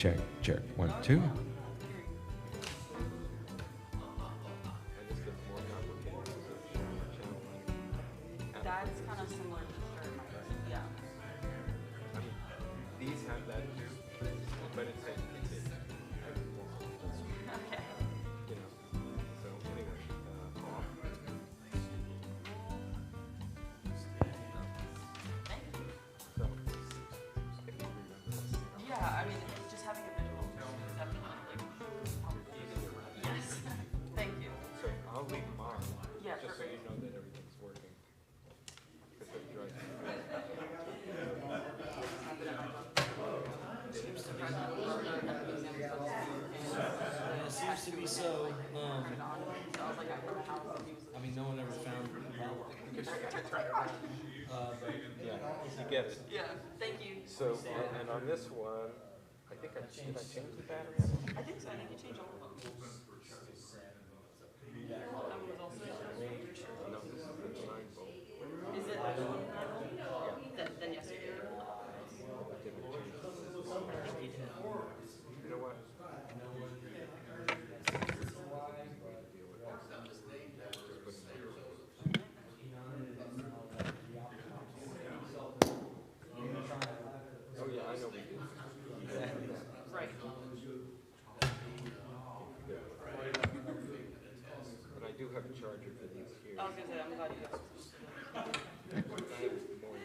Check, check. 1, 2. That's kind of similar to thermite. Yeah. These have that too, but it's a Okay. you know. So anyway, off. Thank you. So if you remember this, Yeah, I mean, just having a visual is definitely helpful. Yes. Thank you. so I'll leave them on, Yeah, just so perfect. you know that everything's working. Because it drives me crazy. It seems to be so. So I was like, I don't know how he was. I mean, no one ever found the problem. But Yeah, you get it. Yeah. Thank you. So, and on this one, I think did I change the battery? I think so. I think you changed all of them. That one was also. No, this is the 9 volt. Is it actually? Then yes, you did. I didn't change it. You know what? Oh yeah, I know we do. Right. But I do have a charger for these here. I was gonna say, I'm glad you guys. I have more.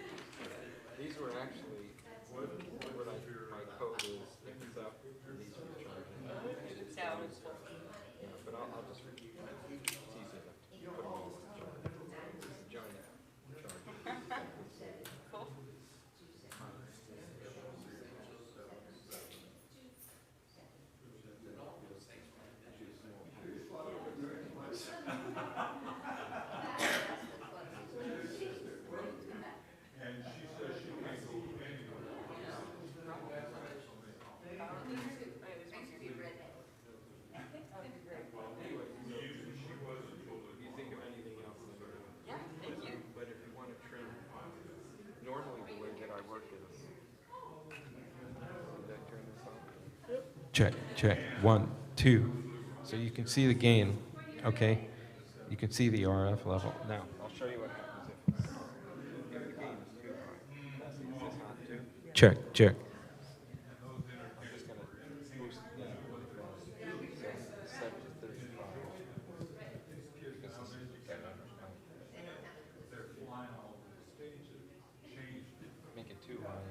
These were actually what my code is. If it's up, these are charging. If it's down, it's full. Yeah, but I'll just it's easy enough to put them all in the charger. It's a giant charger. Cool. If you think of anything else, let me know. Yeah, thank you. But if you want to trim, normally the way that I work is, did I turn this on? Check, check. 1, 2. So you can see the gain, okay? You can see the RF level. Now, I'll show you what happens if the gain is too high. Is this hot too? check, check. I'm just gonna boost it down. So set to 35. Because this is make it too high.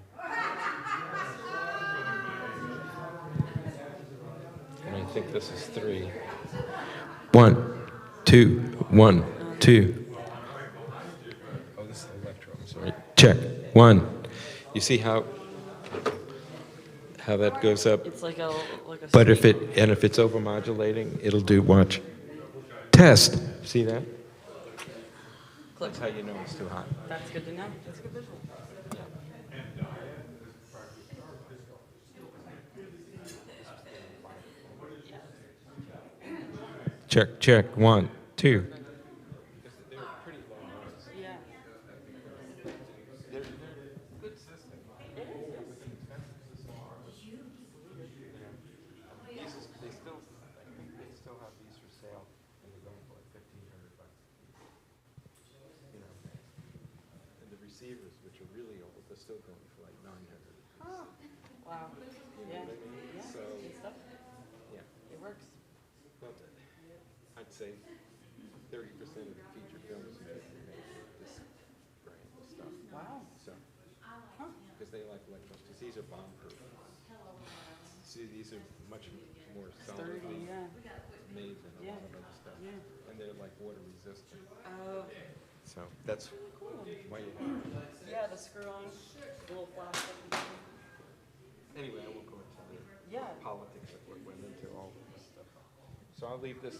And I think this is 3. 1, 2, 1, 2. Oh, this is electro. I'm sorry. Check. 1. You see how that goes up? It's like a But if it's overmodulating, it'll do watch. Test. See that? click. That's how you know it's too hot. That's good to know. That's a good visual. Check, check. 1, 2. They're pretty low noise. Yeah. They're good system. With an expensive system. They still have these for sale, and they're going for like $1,500. You know, and the receivers, which are really old, they're still going for like $900. Oh. Wow. Yeah. Yeah. So, Good stuff. yeah, It works. well, I'd say 30% of the feature films are made with this brand of stuff. Wow. So, because they like electrons, because these are bomb-proof. See, these are much more Sturdy. solidly Yeah. made than a Yeah. lot of other stuff. Yeah. And they're like water resistant. Oh. So that's Cool. why you Yeah, the screw on, the little flash. Anyway, I won't go into the Yeah. politics of what went into all of this stuff. So I'll leave this,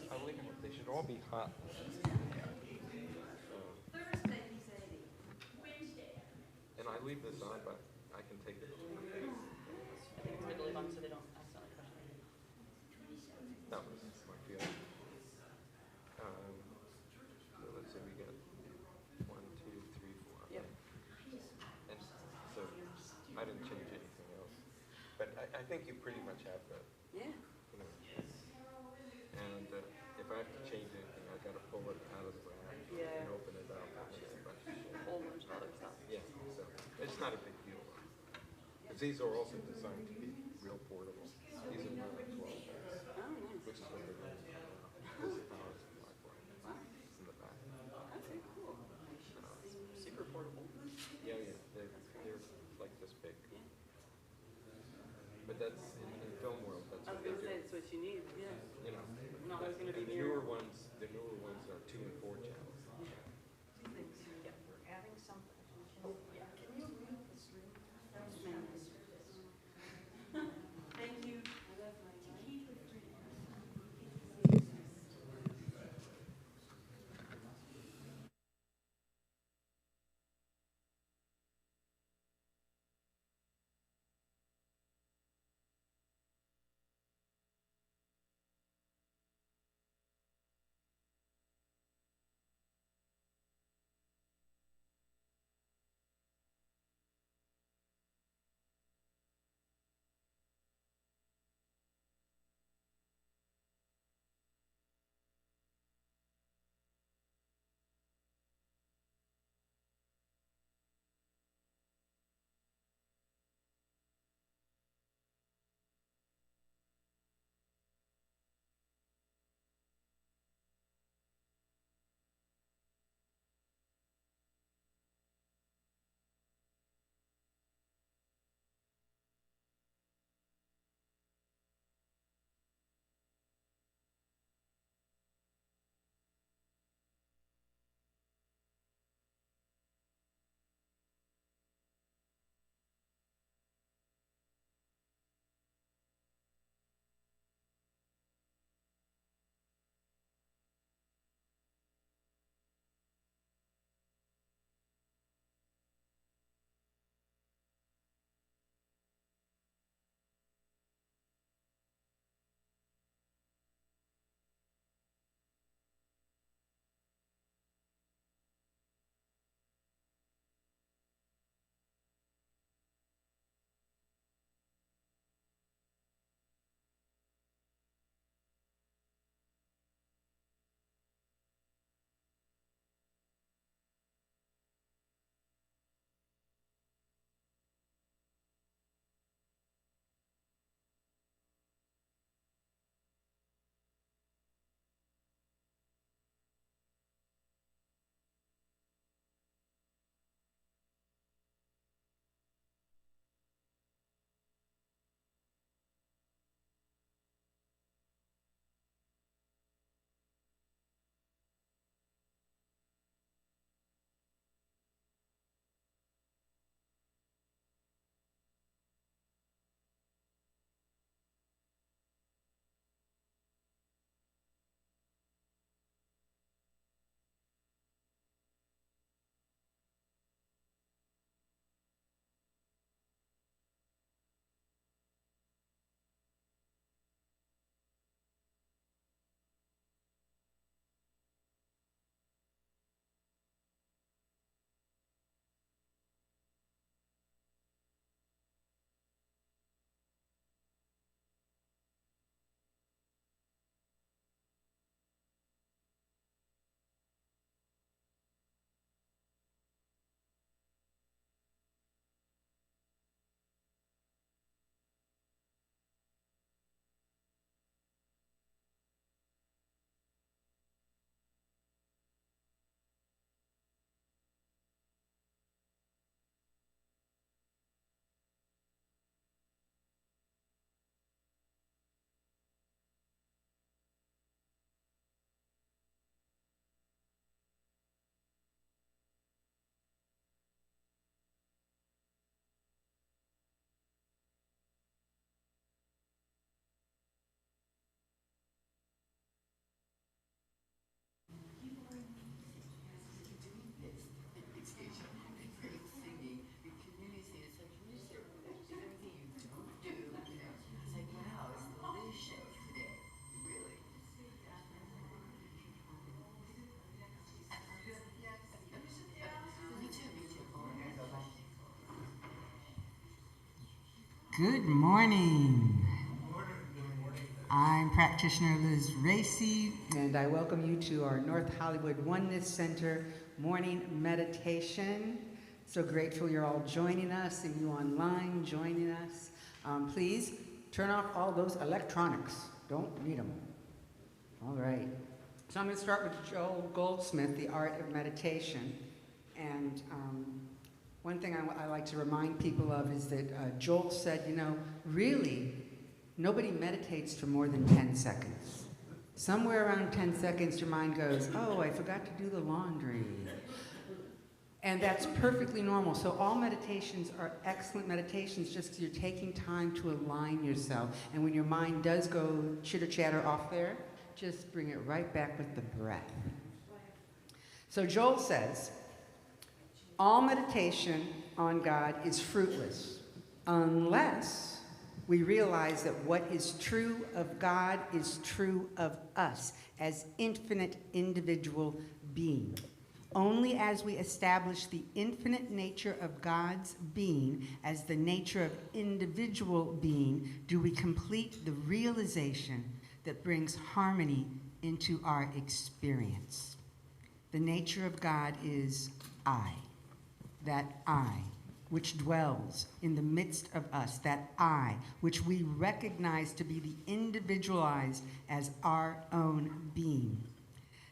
they should all be hot. And I leave this on, but I can take it. I think it's good to leave on so they don't accidentally crush it. That was my feeling. So let's say we got 1, 2, 3, 4. Yep. And so I didn't change anything else. But I I think you pretty much have that. Yeah. You know. And if I have to change anything, I gotta pull it out of the rack Yeah. and open it up. And do a bunch of shit. Whole bunch of other stuff. Yeah, so it's not a big deal. Because these are also designed to be real portable. These are not 12 volts, Oh, nice. which is what they're doing now. This is power supply for it. Wow. It's in the back. Okay, cool. Super portable. Yeah, yeah, they're like this big. But that's, in the film world, that's I was what they gonna say, do. it's what you need, yeah. You know, Not always gonna be and the near. newer ones are 2 and 4 channels. Yeah. We're adding something. Yeah. Can you read the stream? Thank you. Good morning. I'm practitioner Liz Racy, and I welcome you to our North Hollywood Oneness Center morning meditation. So grateful you're all joining us and you online joining us. Please turn off all those electronics. Don't need them. All right. So I'm going to start with Joel Goldsmith, The Art of Meditation. And one thing I like to remind people of is that Joel said, really, nobody meditates for more than 10 seconds. Somewhere around 10 seconds, your mind goes, oh, I forgot to do the laundry. And that's perfectly normal. So all meditations are excellent meditations just because you're taking time to align yourself. And when your mind does go chitter-chatter off there, just bring it right back with the breath. So Joel says, all meditation on God is fruitless unless we realize that what is true of God is true of us as infinite individual being. Only as we establish the infinite nature of God's being as the nature of individual being do we complete the realization that brings harmony into our experience. The nature of God is I. That I, which dwells in the midst of us, that I, which we recognize to be the individualized as our own being.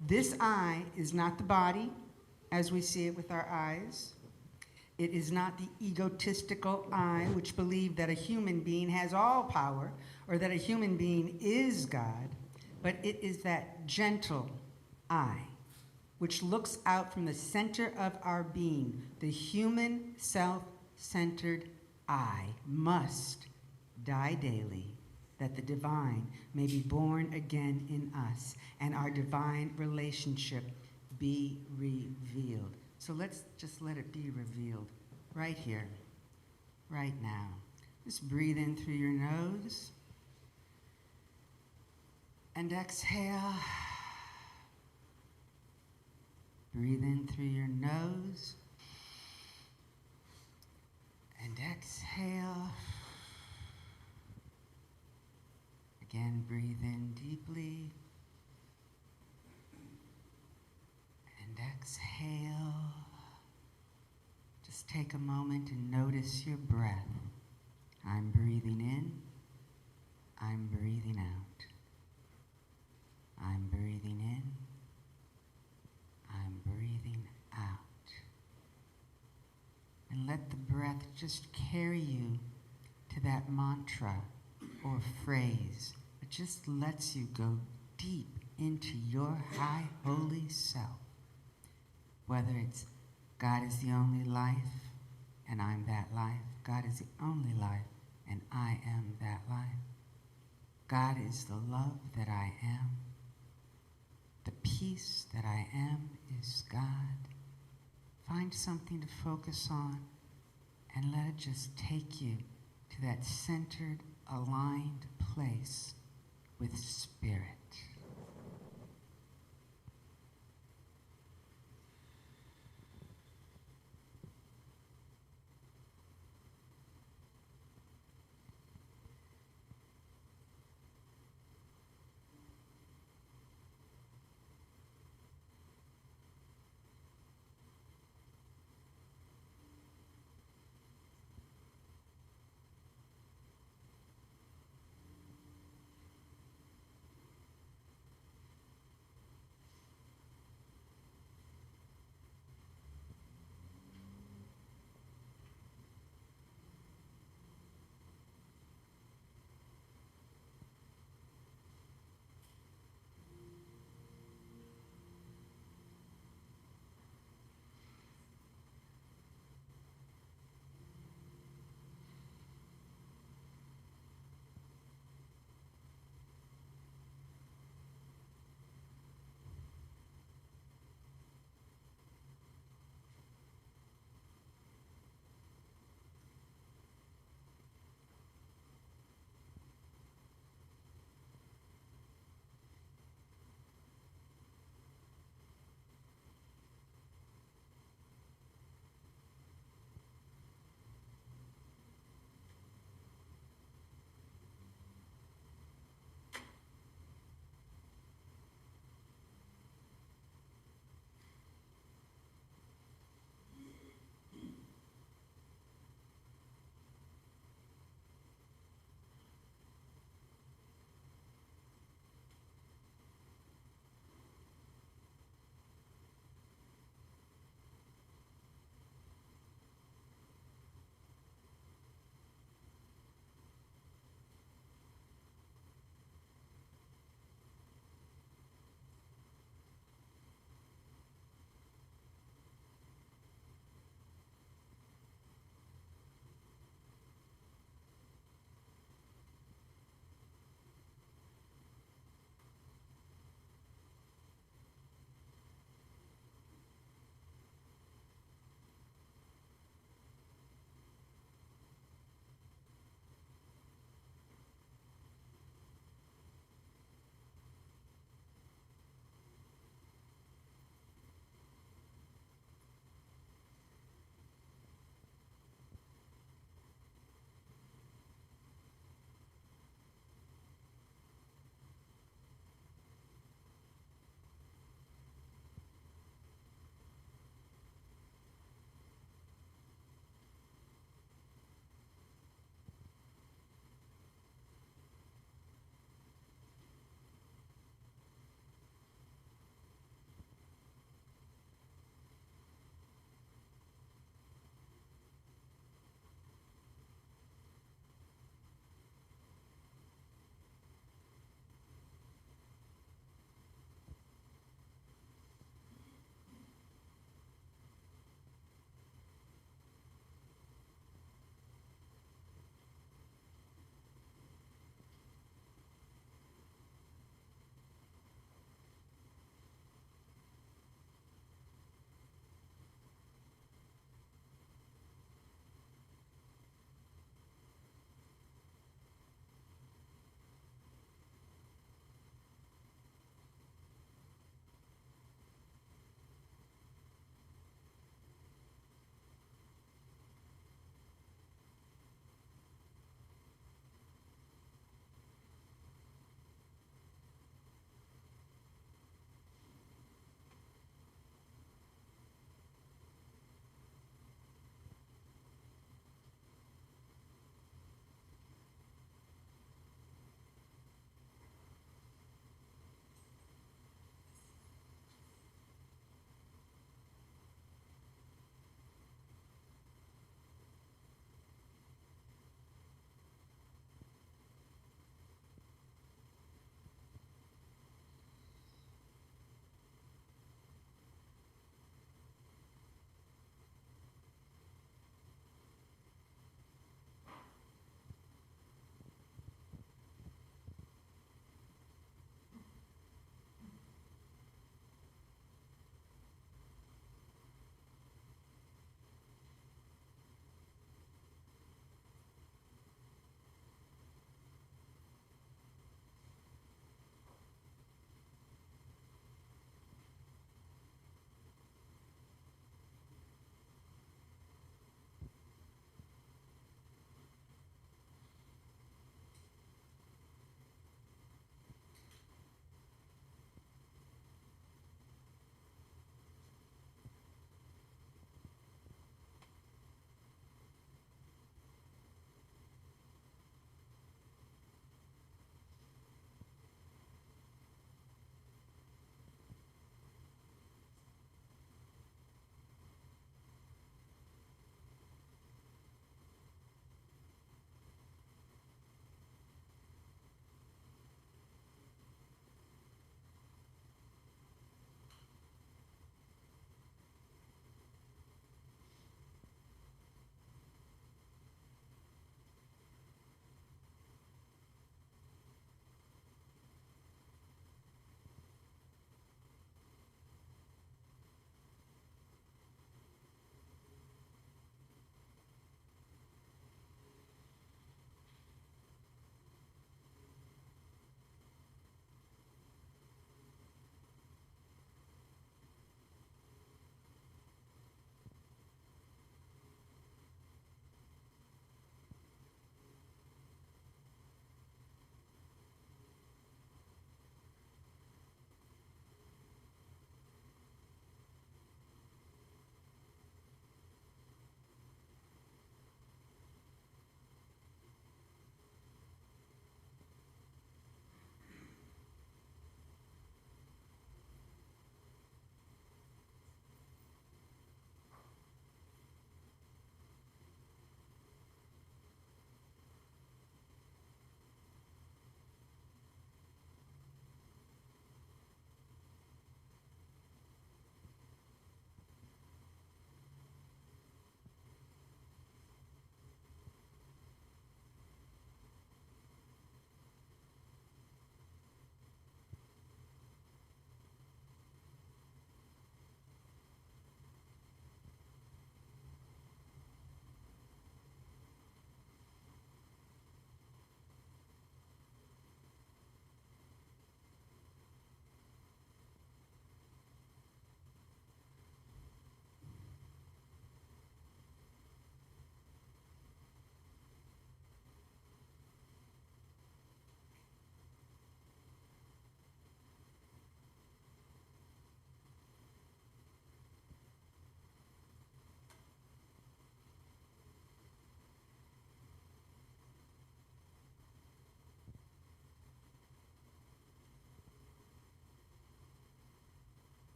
This I is not the body as we see it with our eyes. It is not the egotistical I, which believe that a human being has all power or that a human being is God, but it is that gentle I, which looks out from the center of our being. The human, self-centered I must die daily, that the divine may be born again in us, and our divine relationship be revealed. So let's just let it be revealed right here, right now. Just breathe in through your nose, and exhale. Breathe in through your nose and exhale. Again, breathe in deeply and exhale. Just take a moment and notice your breath. I'm breathing in, I'm breathing out. I'm breathing in, I'm breathing out. And let the breath just carry you to that mantra or phrase that just lets you go deep into your high holy self. Whether it's God is the only life and I'm that life. God is the only life and I am that life. God is the love that I am. The peace that I am is God. Find something to focus on and let it just take you to that centered, aligned place with Spirit.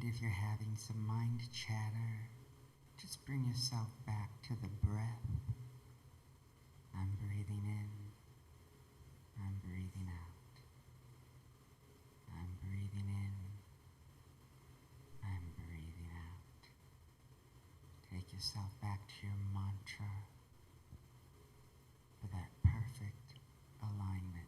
if you're having some mind chatter, just bring yourself back to the breath. I'm breathing in. I'm breathing out. I'm breathing in. I'm breathing out. Take yourself back to your mantra for that perfect alignment.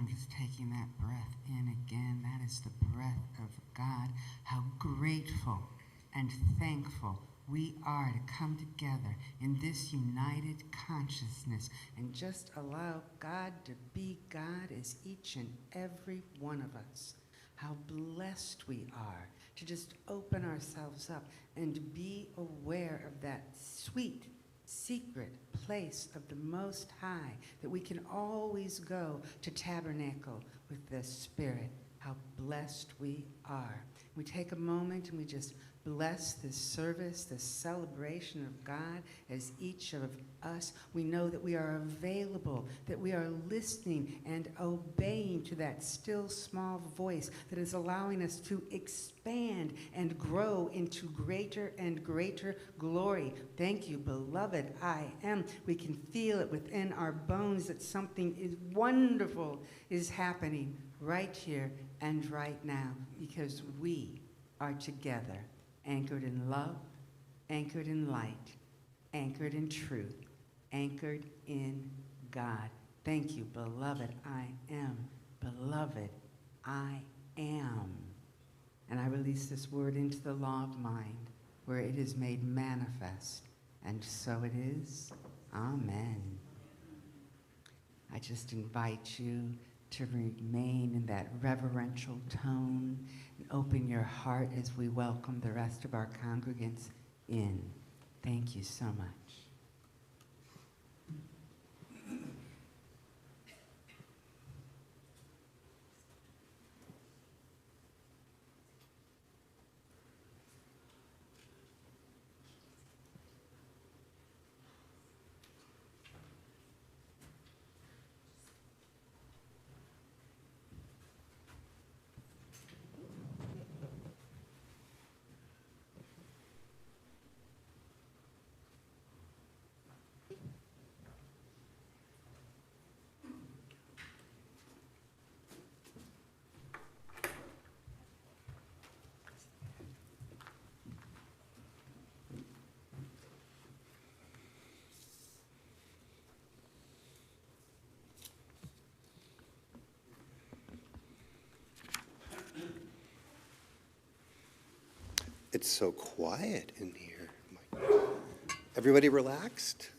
Just taking that breath in again. That is the breath of God. How grateful and thankful we are to come together in this united consciousness and just allow God to be God as each and every one of us. How blessed we are to just open ourselves up and be aware of that sweet, secret place of the Most High, that we can always go to tabernacle with the Spirit. How blessed we are. We take a moment and we just bless this service, this celebration of God as each of us. We know that we are available, that we are listening and obeying to that still small voice that is allowing us to expand and grow into greater and greater glory. Thank you, beloved. I am. We can feel it within our bones that something is wonderful is happening right here and right now, because we are together, anchored in love, anchored in light, anchored in truth, anchored in God. Thank you, beloved. I am. Beloved, I am. And I release this word into the law of mind, where it is made manifest. And so it is. Amen. I just invite you to remain in that reverential tone and open your heart as we welcome the rest of our congregants in. Thank you so much. It's so quiet in here. Everybody relaxed?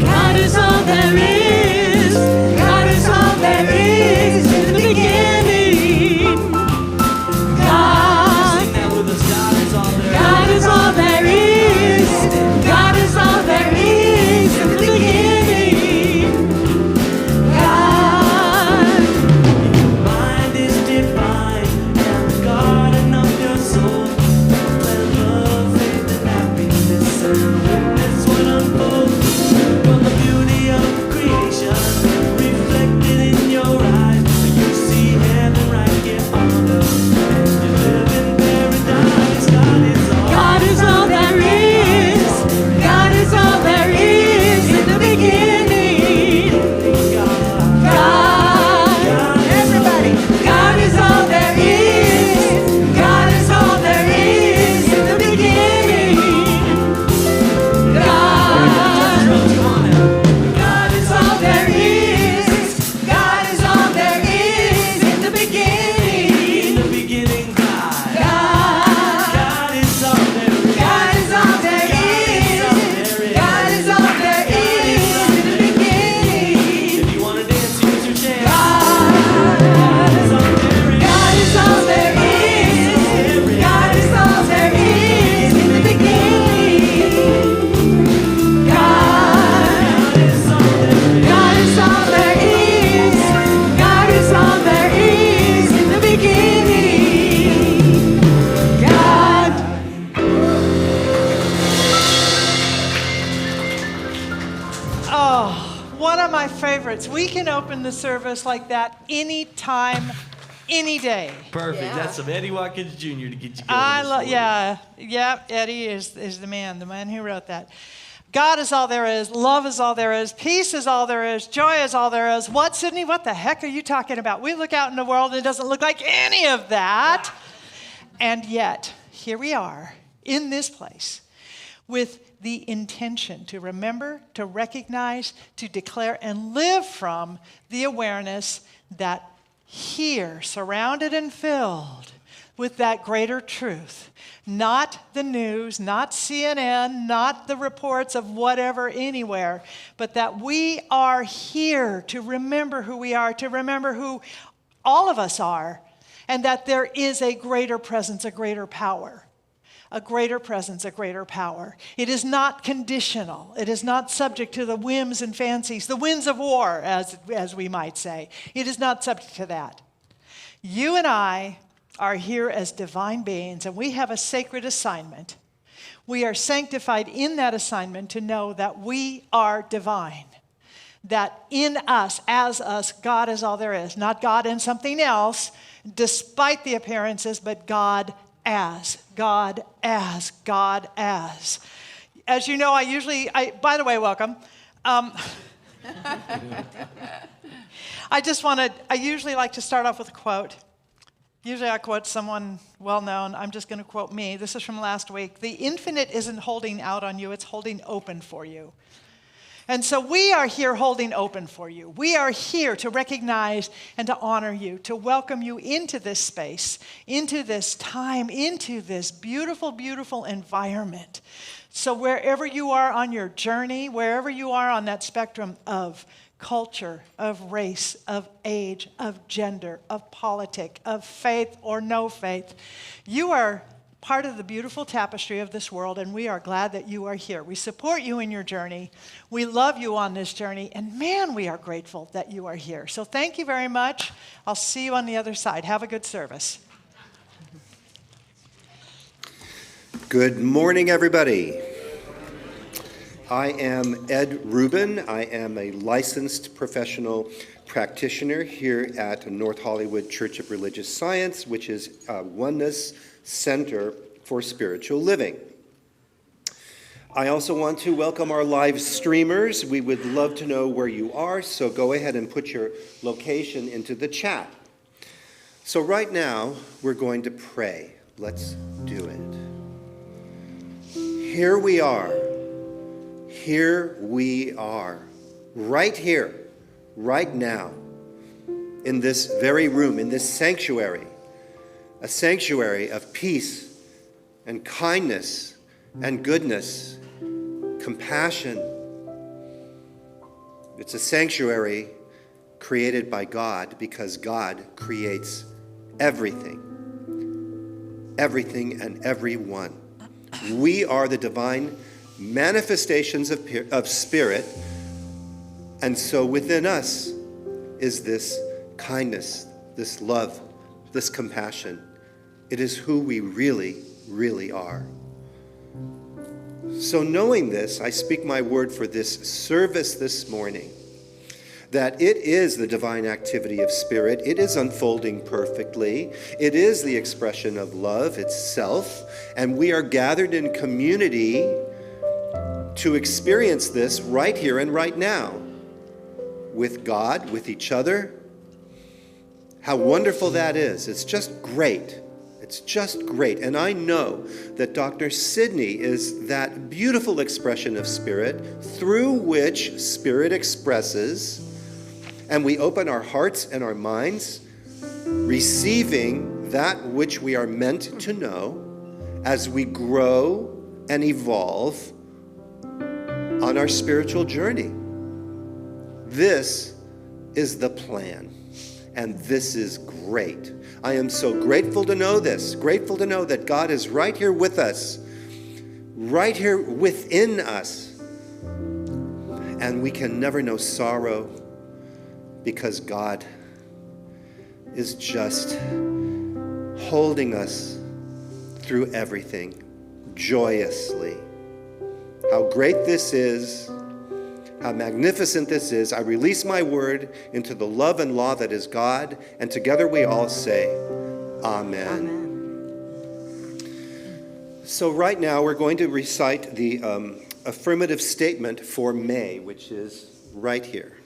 God is all there is. God is all there is in the beginning. God, Sing that with us. God is all there. God is all there is. God is all there is in the beginning. God, Mind is divine and the garden of your soul. Let love, faith, and happiness and witness what unfolds from the beauty of creation reflected in your eyes. You see heaven right here on earth, and you live in paradise. God is all God is all there is. God is all there is in the beginning. God, everybody. God is all there is. God is all there is in the beginning. God, God is all there is. God is all there is in the beginning. In the beginning, God. God, God is all there is. God is all there is. God is all there is in the beginning. If you want to dance, use your chance. God is all there is. God is all there is in the beginning. God is all there is. God is all there is in the beginning. God. Oh, one of my favorites. We can open the service like that anytime, any day. Perfect. That's some Eddie Watkins Jr. to get you going. I this love, morning. yeah, Eddie is the man who wrote that. God is all there is, love is all there is, peace is all there is, joy is all there is. What, Sydney? What the heck are you talking about? We look out in the world and it doesn't look like any of that. And yet, here we are in this place with the intention to remember, to recognize, to declare, and live from the awareness that here, surrounded and filled with that greater truth, not the news, not CNN, not the reports of whatever anywhere, but that we are here to remember who we are, to remember who all of us are, and that there is a greater presence, a greater power. A greater presence, a greater power. It is not conditional. It is not subject to the whims and fancies, the winds of war, as we might say. It is not subject to that. You and I are here as divine beings, and we have a sacred assignment. We are sanctified in that assignment to know that we are divine. That in us, as us, God is all there is. Not God and something else, despite the appearances, but God as. God as. God as. As you know, by the way, welcome. I usually like to start off with a quote. Usually I quote someone well-known. I'm just going to quote me. This is from last week. The infinite isn't holding out on you, it's holding open for you. And so we are here holding open for you. We are here to recognize and to honor you, to welcome you into this space, into this time, into this beautiful, beautiful environment. So wherever you are on your journey, wherever you are on that spectrum of culture, of race, of age, of gender, of politic, of faith or no faith, you are part of the beautiful tapestry of this world, and we are glad that you are here. We support you in your journey. We love you on this journey, and man, we are grateful that you are here. So thank you very much. I'll see you on the other side. Have a good service. Good morning, everybody. I am Ed Rubin. I am a licensed professional practitioner here at North Hollywood Church of Religious Science, which is a Oneness Center for Spiritual Living. I also want to welcome our live streamers. We would love to know where you are, so go ahead and put your location into the chat. So right now, we're going to pray. Let's do it. Here we are. Here we are. Right here. Right now. In this very room. In this sanctuary. A sanctuary of peace and kindness and goodness. Compassion. It's a sanctuary created by God because God creates everything. Everything and everyone. We are the divine manifestations of spirit, and so within us is this kindness, this love, this compassion. It is who we really, really are. So knowing this, I speak my word for this service this morning, that it is the divine activity of spirit. It is unfolding perfectly. It is the expression of love itself. And we are gathered in community to experience this right here and right now with God, with each other. How wonderful that is. It's just great. It's just great. And I know that Dr. Sidney is that beautiful expression of spirit through which spirit expresses. And we open our hearts and our minds, receiving that which we are meant to know as we grow and evolve on our spiritual journey. This is the plan, and this is great. I am so grateful to know this, grateful to know that God is right here with us, right here within us, and we can never know sorrow, because God is just holding us through everything joyously. How great this is, how magnificent this is. I release my word into the love and law that is God, and together we all say, Amen. Amen. So right now we're going to recite the affirmative statement for May, which is right here.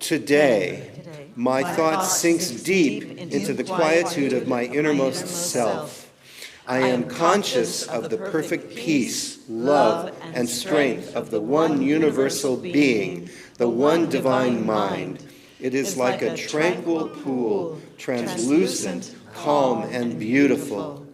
Today, my thought sinks deep into the quietude of my innermost self. I am conscious of the perfect peace, love, and strength of the one universal being, the one divine mind. It is like a tranquil pool, translucent, calm, and beautiful.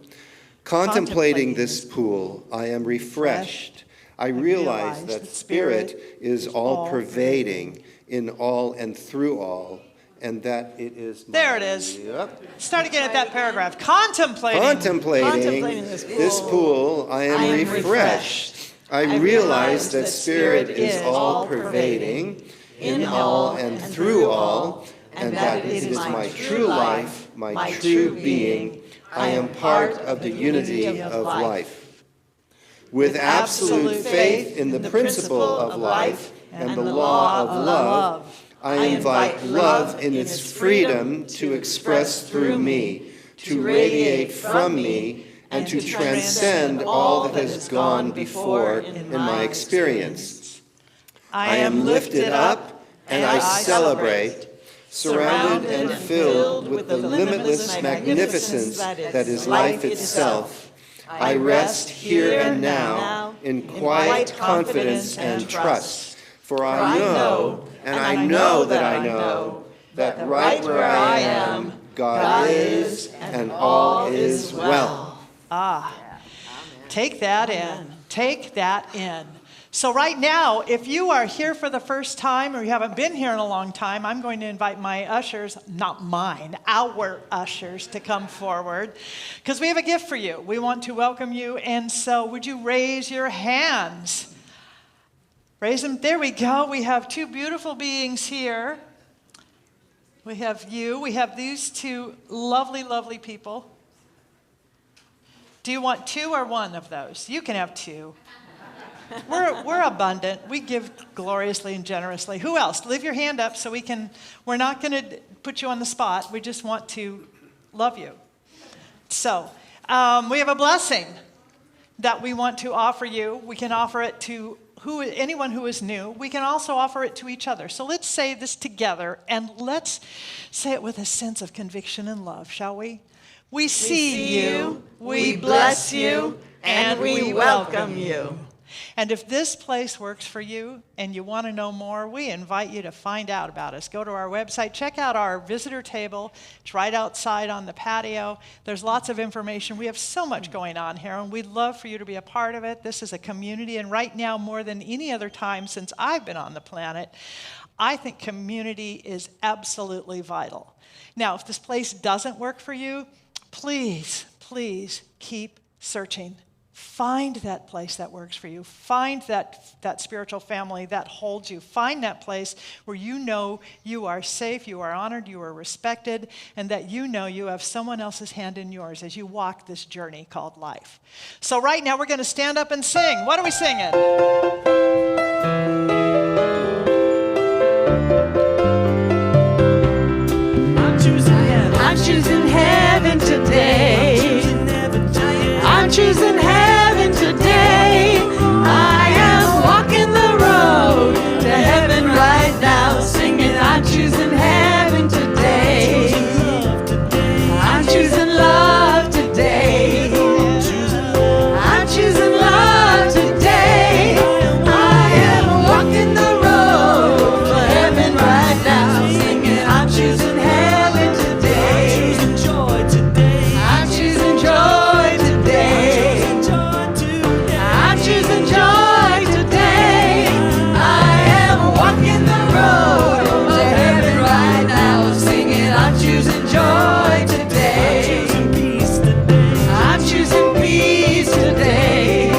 Contemplating this pool, I am refreshed. I realize that spirit is all-pervading, in all and through all, and that it is There it is. Yep. Start again at that paragraph. Contemplating this pool, I am refreshed. I realize that spirit is all-pervading, in all and through all, and that it is my true life, my true being. I am part of the unity of life. With absolute faith in the principle of life and the law of love, I invite love in its freedom to express through me, to radiate from me, and to transcend all that has gone before in my experience. I am lifted up and I celebrate, surrounded and filled with the limitless magnificence that is life itself. I rest here and now in quiet confidence and trust, for I know, and I know that I know, that right where I am, God is, and all is well. Take that in. Take that in. So right now, if you are here for the first time or you haven't been here in a long time, I'm going to invite my ushers, not mine, our ushers, to come forward because we have a gift for you. We want to welcome you, and so would you raise your hands? Raise them. There we go. We have two beautiful beings here. We have you. We have these two lovely, lovely people. Do you want two or one of those? You can have two. We're abundant. We give gloriously and generously. Who else? Leave your hand up so we're not going to put you on the spot. We just want to love you. So we have a blessing that we want to offer you. We can offer it to anyone who is new. We can also offer it to each other. So let's say this together, and let's say it with a sense of conviction and love, shall we? We see you, we bless you, and we welcome you. And if this place works for you and you want to know more, we invite you to find out about us. Go to our website, check out our visitor table. It's right outside on the patio. There's lots of information. We have so much going on here, and we'd love for you to be a part of it. This is a community, and right now, more than any other time since I've been on the planet, I think community is absolutely vital. Now, if this place doesn't work for you, please, please keep searching. Find that place that works for you. Find that spiritual family that holds you. Find that place where you know you are safe, you are honored, you are respected, and that you know you have someone else's hand in yours as you walk this journey called life. So right now we're going to stand up and sing. What are we singing? I'm choosing heaven today. I'm choosing heaven today. I am walking the road to heaven right now, singing I'm choosing heaven today. I'm choosing love today. I'm choosing love today. I am walking the road to heaven right now, singing I'm choosing heaven today. I'm choosing joy today. I'm choosing joy today. I am walking the road to heaven right now, singing I'm choosing joy today. I'm choosing peace today.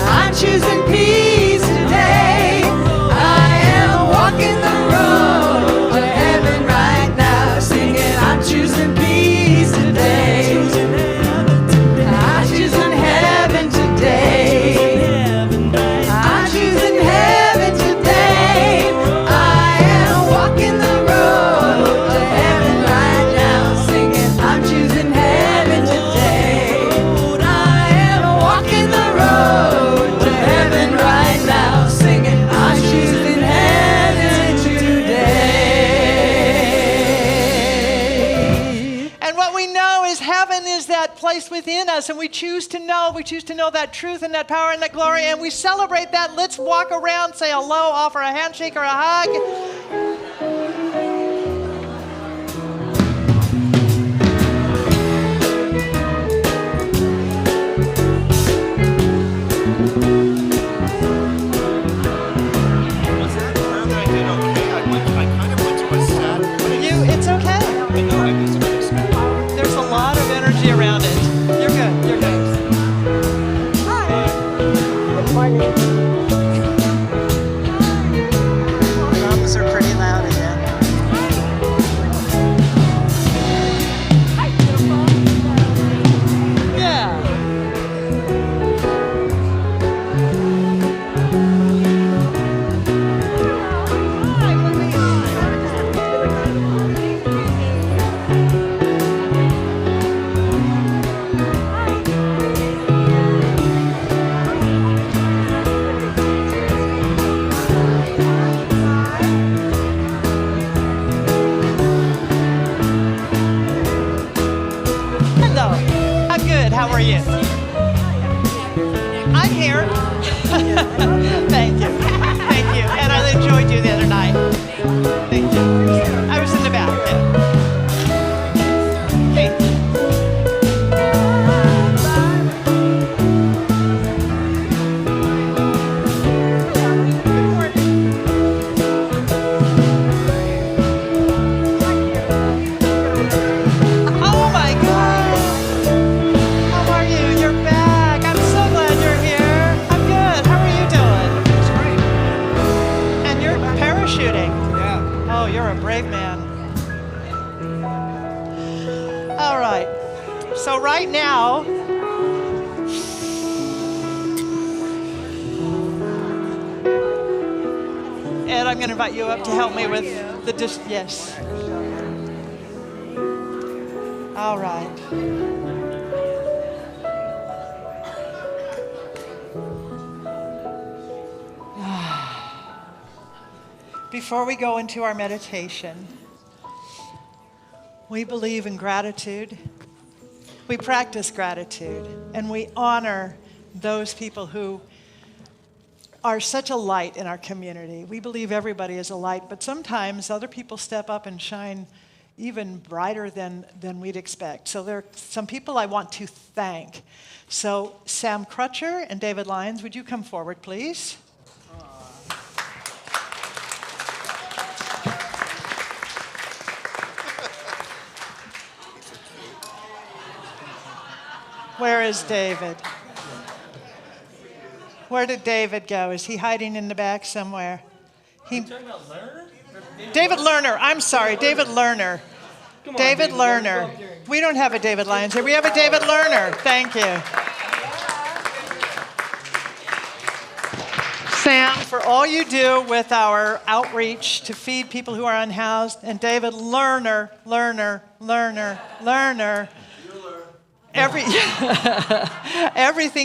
I'm choosing peace today. I am walking the road to heaven right now, singing I'm choosing peace today. I'm choosing heaven today. I'm choosing heaven today. I am walking the road to heaven right now, singing I'm choosing heaven today. I am walking the road to heaven right now, singing I'm choosing heaven today. And what we know is heaven is that place within us, and we choose to know that truth and that power and that glory, and we celebrate that. Let's walk around, say hello, offer a handshake or a hug. It's okay. There's a lot of energy around it. You're good. You're good. Drums are pretty loud again. Yeah. Hello. I'm good. How are you? I'm here. Thank you. Thank you. And I enjoyed you the other night. Thank you. I was in the back. Yeah. Thank you. right now, Ed, I'm going to invite you up to help me with the yes. All right. Before we go into our meditation, we believe in gratitude. We practice gratitude, and we honor those people who are such a light in our community. We believe everybody is a light, but sometimes other people step up and shine even brighter than we'd expect. So there are some people I want to thank. So Sam Crutcher and David Lyons, would you come forward, please? Where is David? Where did David go? Is he hiding in the back somewhere? David Lerner. I'm sorry, David Lerner. David Lerner. We don't have a David Lyons here. We have a David Lerner. Thank you. Sam, for all you do with our outreach to feed people who are unhoused, and David Lerner. Everything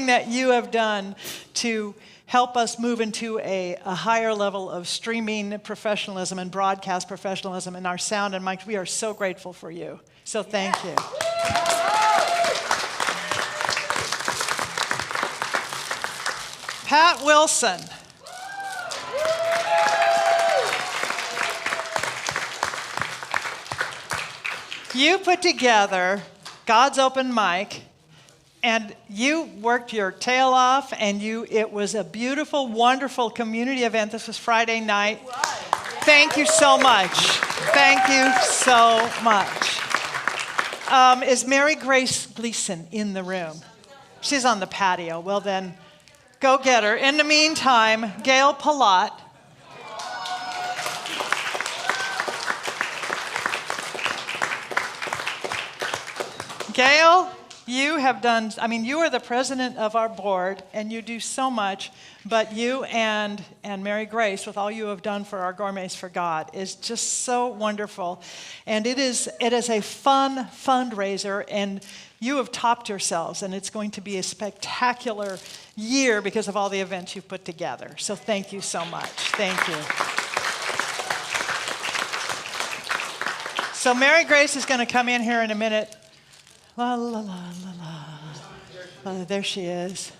that you have done to help us move into a higher level of streaming professionalism and broadcast professionalism in our sound and mic, we are so grateful for you. So thank you. Pat Wilson. You put together God's Open Mic, and you worked your tail off, and it was a beautiful, wonderful community event. This was Friday night. Thank you so much. Thank you so much. Is Mary Grace Gleason in the room? She's on the patio. Well then, go get her. In the meantime, Gail Palat. Gail, you have done, you are the president of our board, and you do so much, but you and Mary Grace, with all you have done for our Gourmets for God, is just so wonderful. And it is a fun fundraiser, and you have topped yourselves, and it's going to be a spectacular year because of all the events you've put together. So thank you so much. Thank you. So Mary Grace is going to come in here in a minute. La, la, la, la, la. There she is.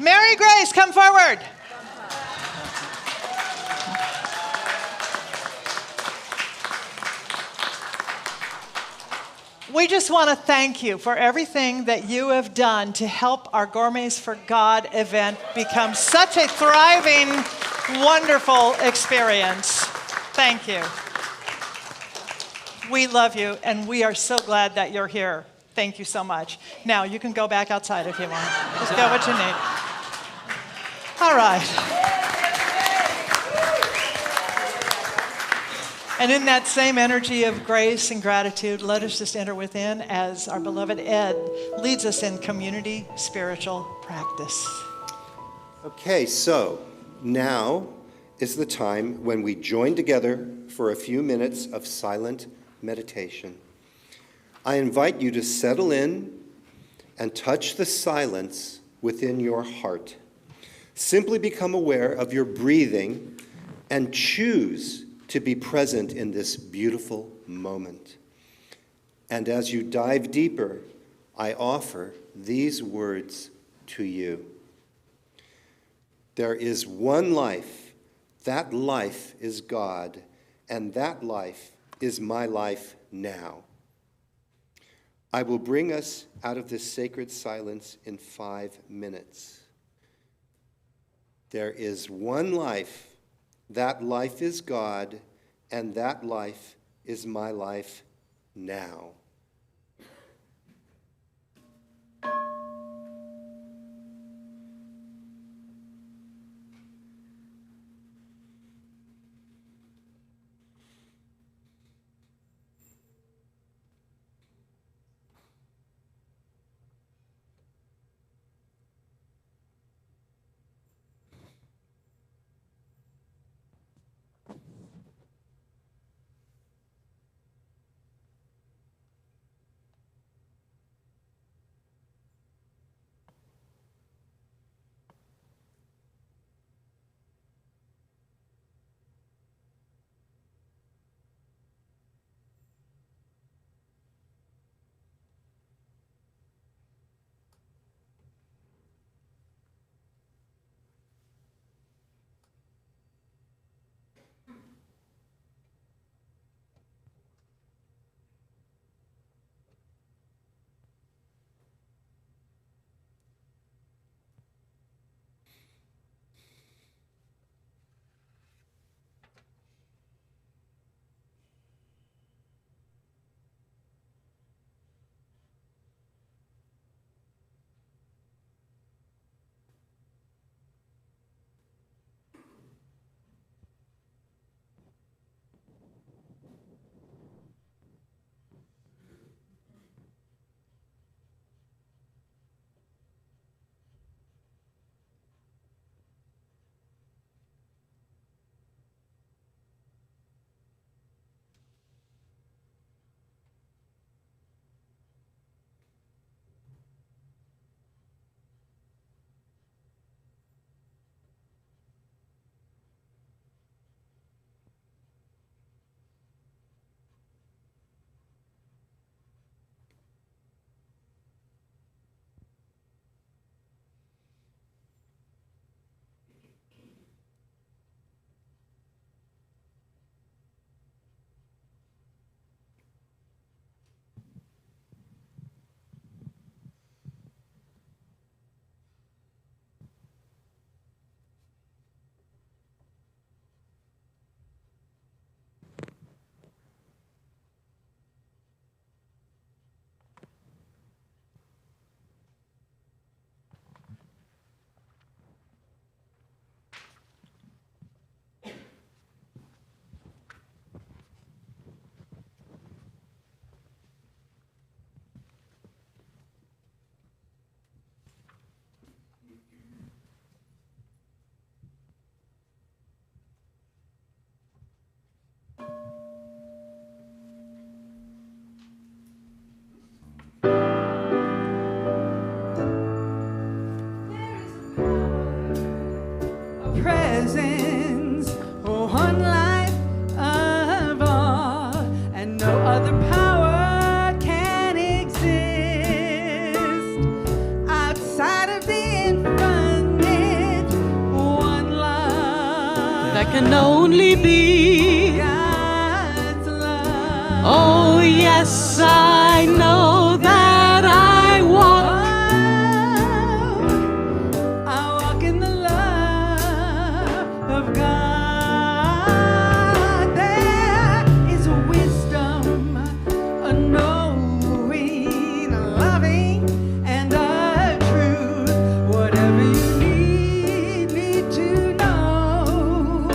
Mary Grace, come forward. We just want to thank you for everything that you have done to help our Gourmets for God event become such a thriving, wonderful experience. Thank you. We love you, and we are so glad that you're here. Thank you so much. Now, you can go back outside if you want. Just get what you need. All right. And in that same energy of grace and gratitude, let us just enter within as our beloved Ed leads us in community spiritual practice. Okay, so now is the time when we join together for a few minutes of silent meditation. I invite you to settle in and touch the silence within your heart. Simply become aware of your breathing and choose to be present in this beautiful moment. And as you dive deeper, I offer these words to you. There is one life. That life is God, and that life is my life now. I will bring us out of this sacred silence in 5 minutes. There is one life. That life is God, and that life is my life now. presence, one life of all, and no other power can exist outside of the infinite, one love That can only be. God's love. Oh, yes, I know that I walk. I walk in the love of God. There is wisdom, a knowing, a loving, and a truth. Whatever you need to know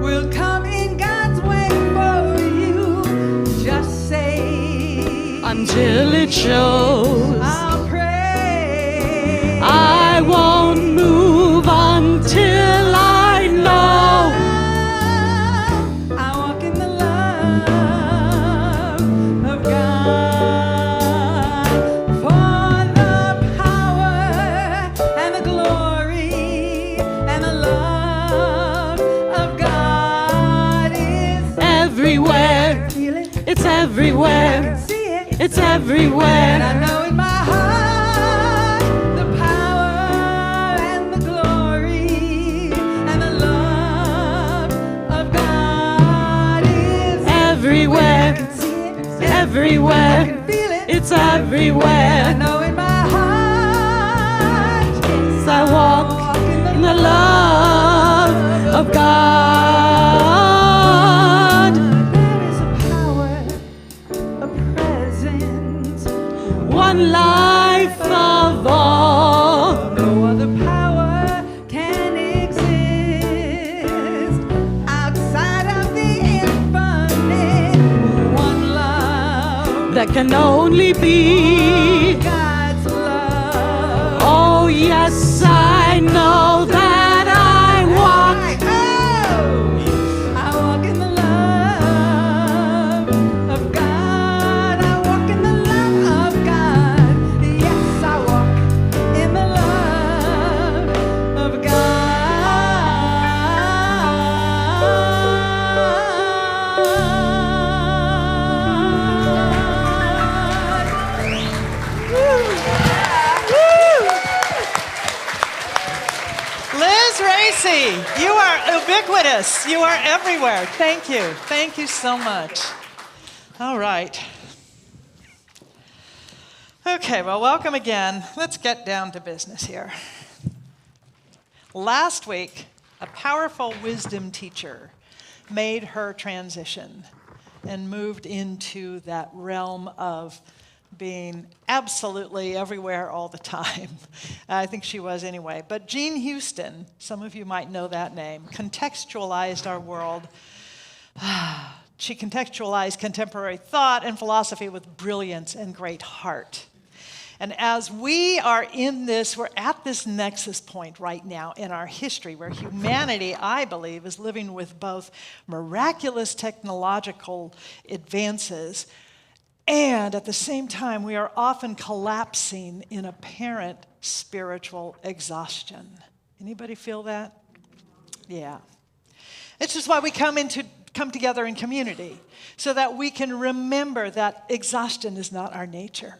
will come in God's way for you. Just say, Until it shows. I'll pray. I won't move until I know. I walk in the love of God. For the power and the glory and the love of God is Everywhere, feel it, it's everywhere, see it, it's and I everywhere. know in my heart the power and the glory and the love of God is Everywhere, see it, everywhere, feel it. it's I everywhere. know in my heart, yes, I walk in the love of God. There is a power, a presence, One life of all. no other power can exist outside of the infinite, one love, That can only be. God's love. Oh, yes, I know that I walk. I walk in the love of God. I walk in the love of God. Yes, I walk in the love of Liz Racy, you are ubiquitous. You are everywhere. Thank you. Thank you so much. All right. Okay, well, welcome again. Let's get down to business here. Last week, a powerful wisdom teacher made her transition and moved into that realm of being absolutely everywhere all the time. I think she was anyway. But Jean Houston, some of you might know that name, contextualized our world. She contextualized contemporary thought and philosophy with brilliance and great heart. And as we are in this, we're at this nexus point right now in our history where humanity, I believe, is living with both miraculous technological advances and at the same time, we are often collapsing in apparent spiritual exhaustion. Anybody feel that? Yeah. It's just why we come together in community, so that we can remember that exhaustion is not our nature.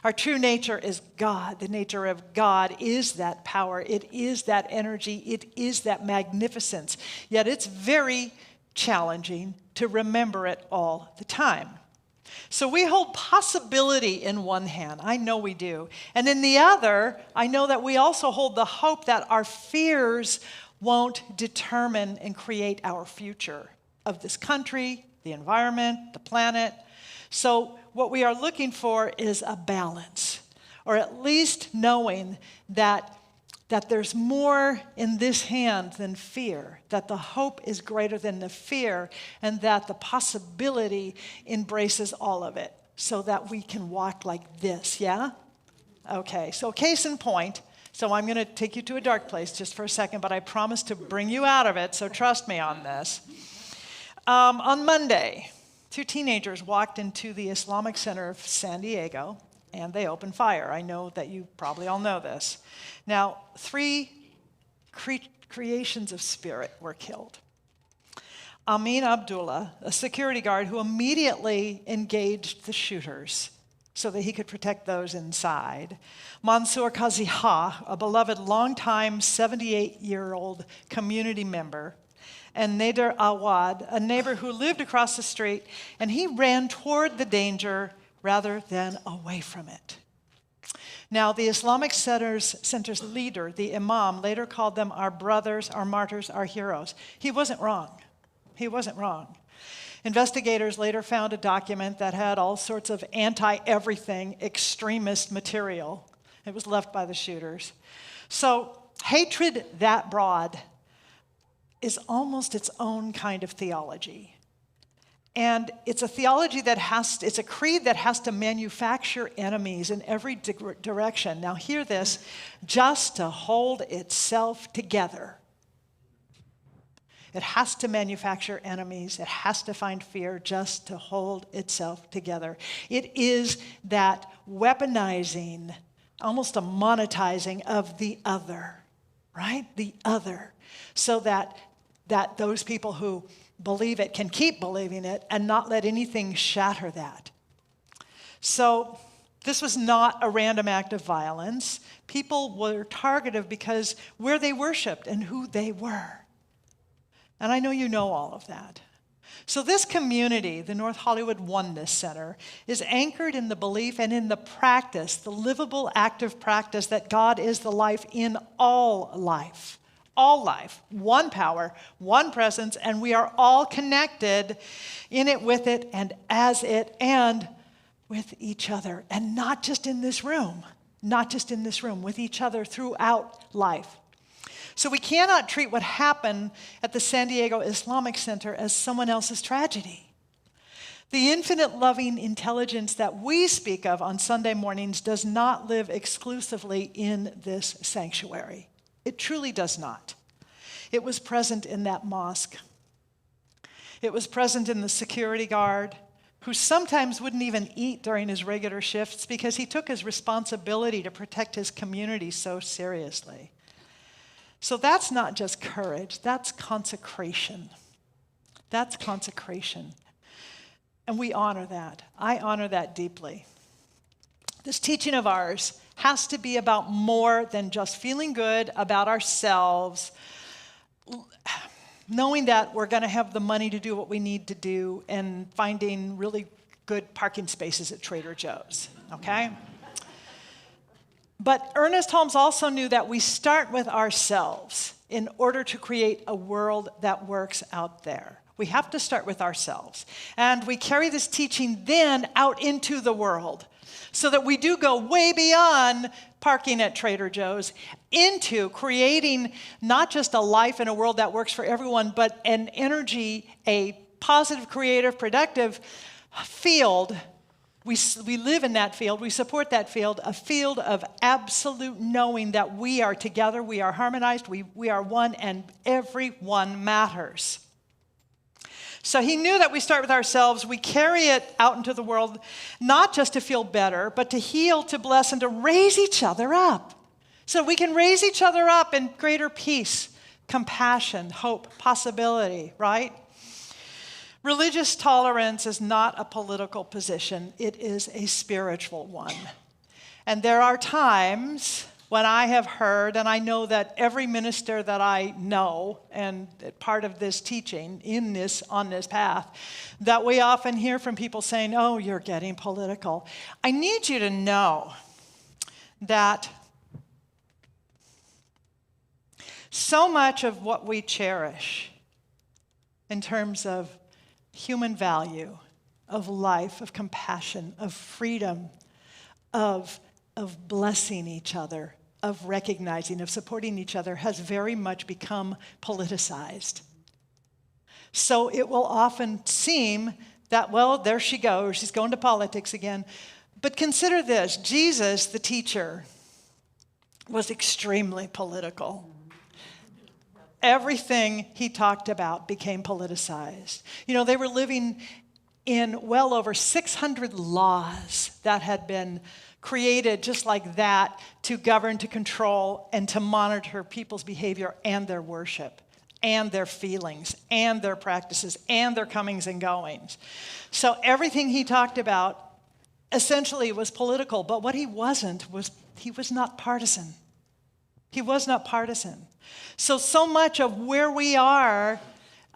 Our true nature is God. The nature of God is that power. It is that energy. It is that magnificence. Yet it's very challenging to remember it all the time. So we hold possibility in one hand. I know we do. And in the other, I know that we also hold the hope that our fears won't determine and create our future of this country, the environment, the planet. So what we are looking for is a balance, or at least knowing that there's more in this hand than fear, that the hope is greater than the fear, and that the possibility embraces all of it, so that we can walk like this, yeah? Okay, so case in point, so I'm going to take you to a dark place just for a second, but I promise to bring you out of it, so trust me on this. On Monday, 2 teenagers walked into the Islamic Center of San Diego, and they opened fire. I know that you probably all know this. Now, 3 creations of spirit were killed. Amin Abdullah, a security guard who immediately engaged the shooters so that he could protect those inside. Mansour Kaziha, a beloved longtime 78-year-old community member. And Nader Awad, a neighbor who lived across the street, and he ran toward the danger rather than away from it. Now, the Islamic Center's leader, the imam, later called them our brothers, our martyrs, our heroes. He wasn't wrong. He wasn't wrong. Investigators later found a document that had all sorts of anti-everything extremist material. It was left by the shooters. So hatred that broad is almost its own kind of theology. And it's a theology it's a creed that has to manufacture enemies in every direction. Now hear this, just to hold itself together. It has to manufacture enemies. It has to find fear just to hold itself together. It is that weaponizing, almost a monetizing of the other, right? The other. So that those people who believe it can keep believing it and not let anything shatter that. So this was not a random act of violence. People were targeted because where they worshiped and who they were. And I know you know all of that. So this community, the North Hollywood Oneness Center, is anchored in the belief and in the practice, the livable, active practice that God is the life in all life. All life, one power, one presence, and we are all connected in it, with it, and as it, and with each other. And not just in this room, with each other throughout life. So we cannot treat what happened at the San Diego Islamic Center as someone else's tragedy. The infinite loving intelligence that we speak of on Sunday mornings does not live exclusively in this sanctuary. It truly does not. It was present in that mosque. It was present in the security guard, who sometimes wouldn't even eat during his regular shifts because he took his responsibility to protect his community so seriously. So that's not just courage, that's consecration. That's consecration. And we honor that. I honor that deeply. This teaching of ours has to be about more than just feeling good about ourselves, knowing that we're going to have the money to do what we need to do, and finding really good parking spaces at Trader Joe's, okay? But Ernest Holmes also knew that we start with ourselves in order to create a world that works out there. We have to start with ourselves. And we carry this teaching then out into the world so that we do go way beyond parking at Trader Joe's into creating not just a life and a world that works for everyone, but an energy, a positive, creative, productive field. We live in that field, we support that field, a field of absolute knowing that we are together, we are harmonized, we are one, and everyone matters. So he knew that we start with ourselves, we carry it out into the world, not just to feel better, but to heal, to bless, and to raise each other up. So we can raise each other up in greater peace, compassion, hope, possibility, right? Religious tolerance is not a political position, it is a spiritual one. And there are times when I have heard, and I know that every minister that I know, and part of this teaching on this path, that we often hear from people saying, oh, you're getting political. I need you to know that so much of what we cherish in terms of human value, of life, of compassion, of freedom, of blessing each other, of recognizing, of supporting each other, has very much become politicized. So it will often seem that, well, there she goes, she's going to politics again. But consider this, Jesus, the teacher, was extremely political. Everything he talked about became politicized. You know, they were living in well over 600 laws that had been created just like that to govern, to control, and to monitor people's behavior and their worship and their feelings and their practices and their comings and goings. So everything he talked about essentially was political, but what he wasn't was he was not partisan. He was not partisan. So much of where we are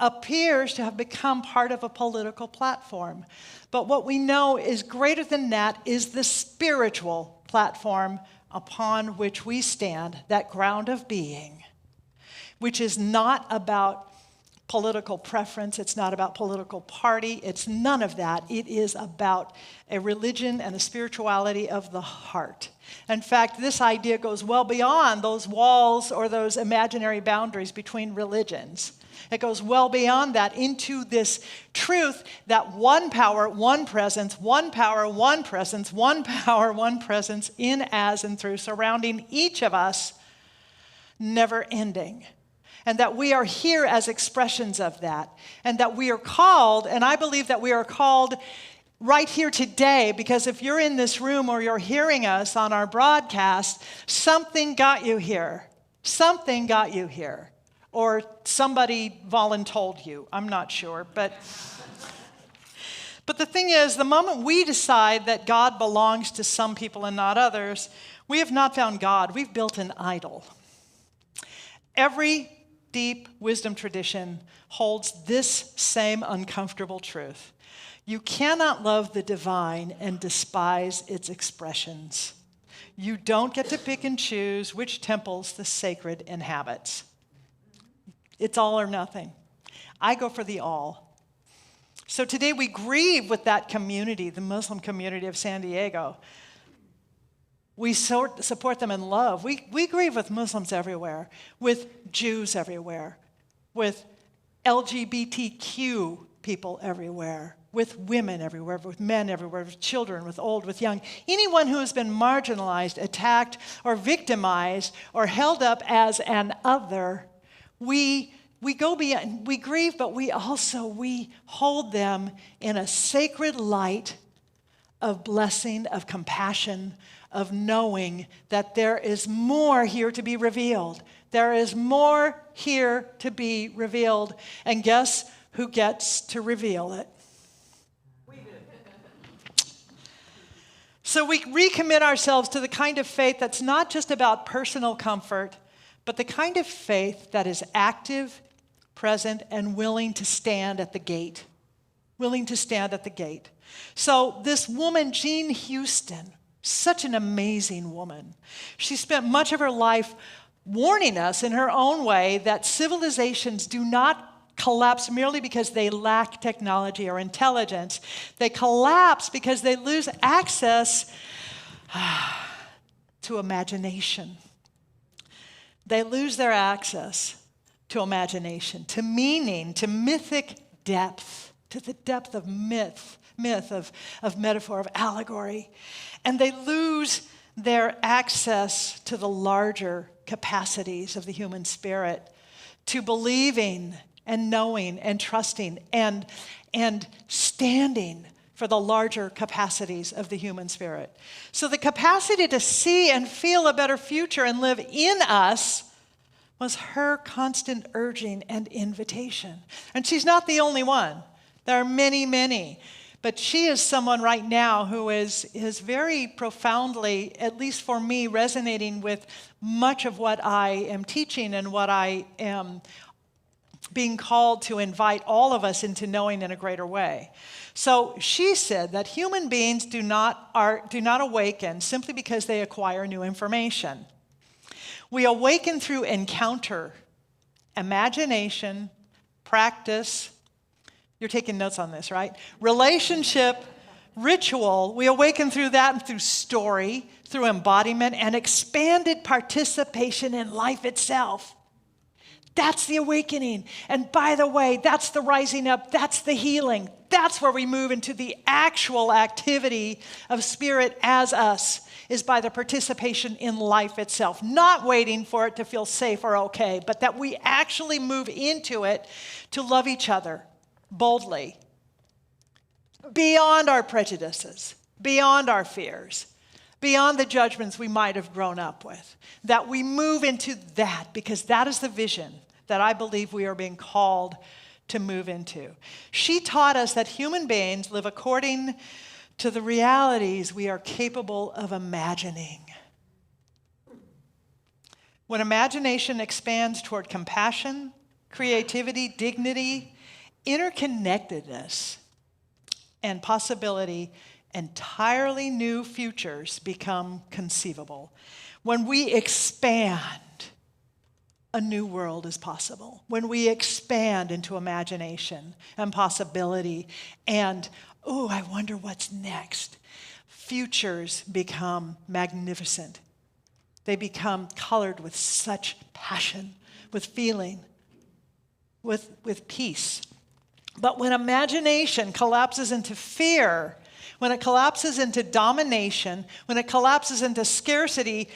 appears to have become part of a political platform. But what we know is greater than that is the spiritual platform upon which we stand, that ground of being, which is not about political preference, it's not about political party, it's none of that. It is about a religion and a spirituality of the heart. In fact, this idea goes well beyond those walls or those imaginary boundaries between religions. It goes well beyond that into this truth that one power, one presence, one power, one presence, one power, one presence in, as, and through, surrounding each of us, never ending. And that we are here as expressions of that. And that we are called, and I believe that we are called right here today, because if you're in this room or you're hearing us on our broadcast, something got you here. Something got you here. Or somebody voluntold you. I'm not sure. But the thing is, the moment we decide that God belongs to some people and not others, we have not found God. We've built an idol. Every deep wisdom tradition holds this same uncomfortable truth. You cannot love the divine and despise its expressions. You don't get to pick and choose which temples the sacred inhabits. It's all or nothing. I go for the all. So today we grieve with that community, the Muslim community of San Diego. We support them in love. We grieve with Muslims everywhere, with Jews everywhere, with LGBTQ people everywhere, with women everywhere, with men everywhere, with children, with old, with young. Anyone who has been marginalized, attacked, or victimized, or held up as an other, we go beyond, we grieve, but we hold them in a sacred light of blessing, of compassion, of knowing that there is more here to be revealed. There is more here to be revealed. And guess who gets to reveal it? We do. So we recommit ourselves to the kind of faith that's not just about personal comfort, but the kind of faith that is active, present, and willing to stand at the gate. Willing to stand at the gate. So this woman, Jean Houston, such an amazing woman. She spent much of her life warning us in her own way that civilizations do not collapse merely because they lack technology or intelligence. They collapse because they lose access to imagination. They lose their access to imagination, to meaning, to mythic depth, to the depth of myth, of metaphor, of allegory. And they lose their access to the larger capacities of the human spirit, to believing and knowing and trusting and standing for the larger capacities of the human spirit. So the capacity to see and feel a better future and live in us was her constant urging and invitation. And she's not the only one. There are many, many. But she is someone right now who is very profoundly, at least for me, resonating with much of what I am teaching and what I am being called to invite all of us into knowing in a greater way. So she said that human beings do not awaken simply because they acquire new information. We awaken through encounter, imagination, practice. You're taking notes on this, right? Relationship, ritual. We awaken through that and through story, through embodiment, and expanded participation in life itself. That's the awakening. And by the way, that's the rising up. That's the healing. That's where we move into the actual activity of spirit as us, is by the participation in life itself. Not waiting for it to feel safe or okay, but that we actually move into it to love each other boldly, beyond our prejudices, beyond our fears, beyond the judgments we might have grown up with. That we move into that, because that is the vision that I believe we are being called to move into. She taught us that human beings live according to the realities we are capable of imagining. When imagination expands toward compassion, creativity, dignity, interconnectedness, and possibility, entirely new futures become conceivable. When we expand, a new world is possible. When we expand into imagination and possibility and, oh, I wonder what's next, futures become magnificent. They become colored with such passion, with feeling, with peace. But when imagination collapses into fear, when it collapses into domination, when it collapses into scarcity,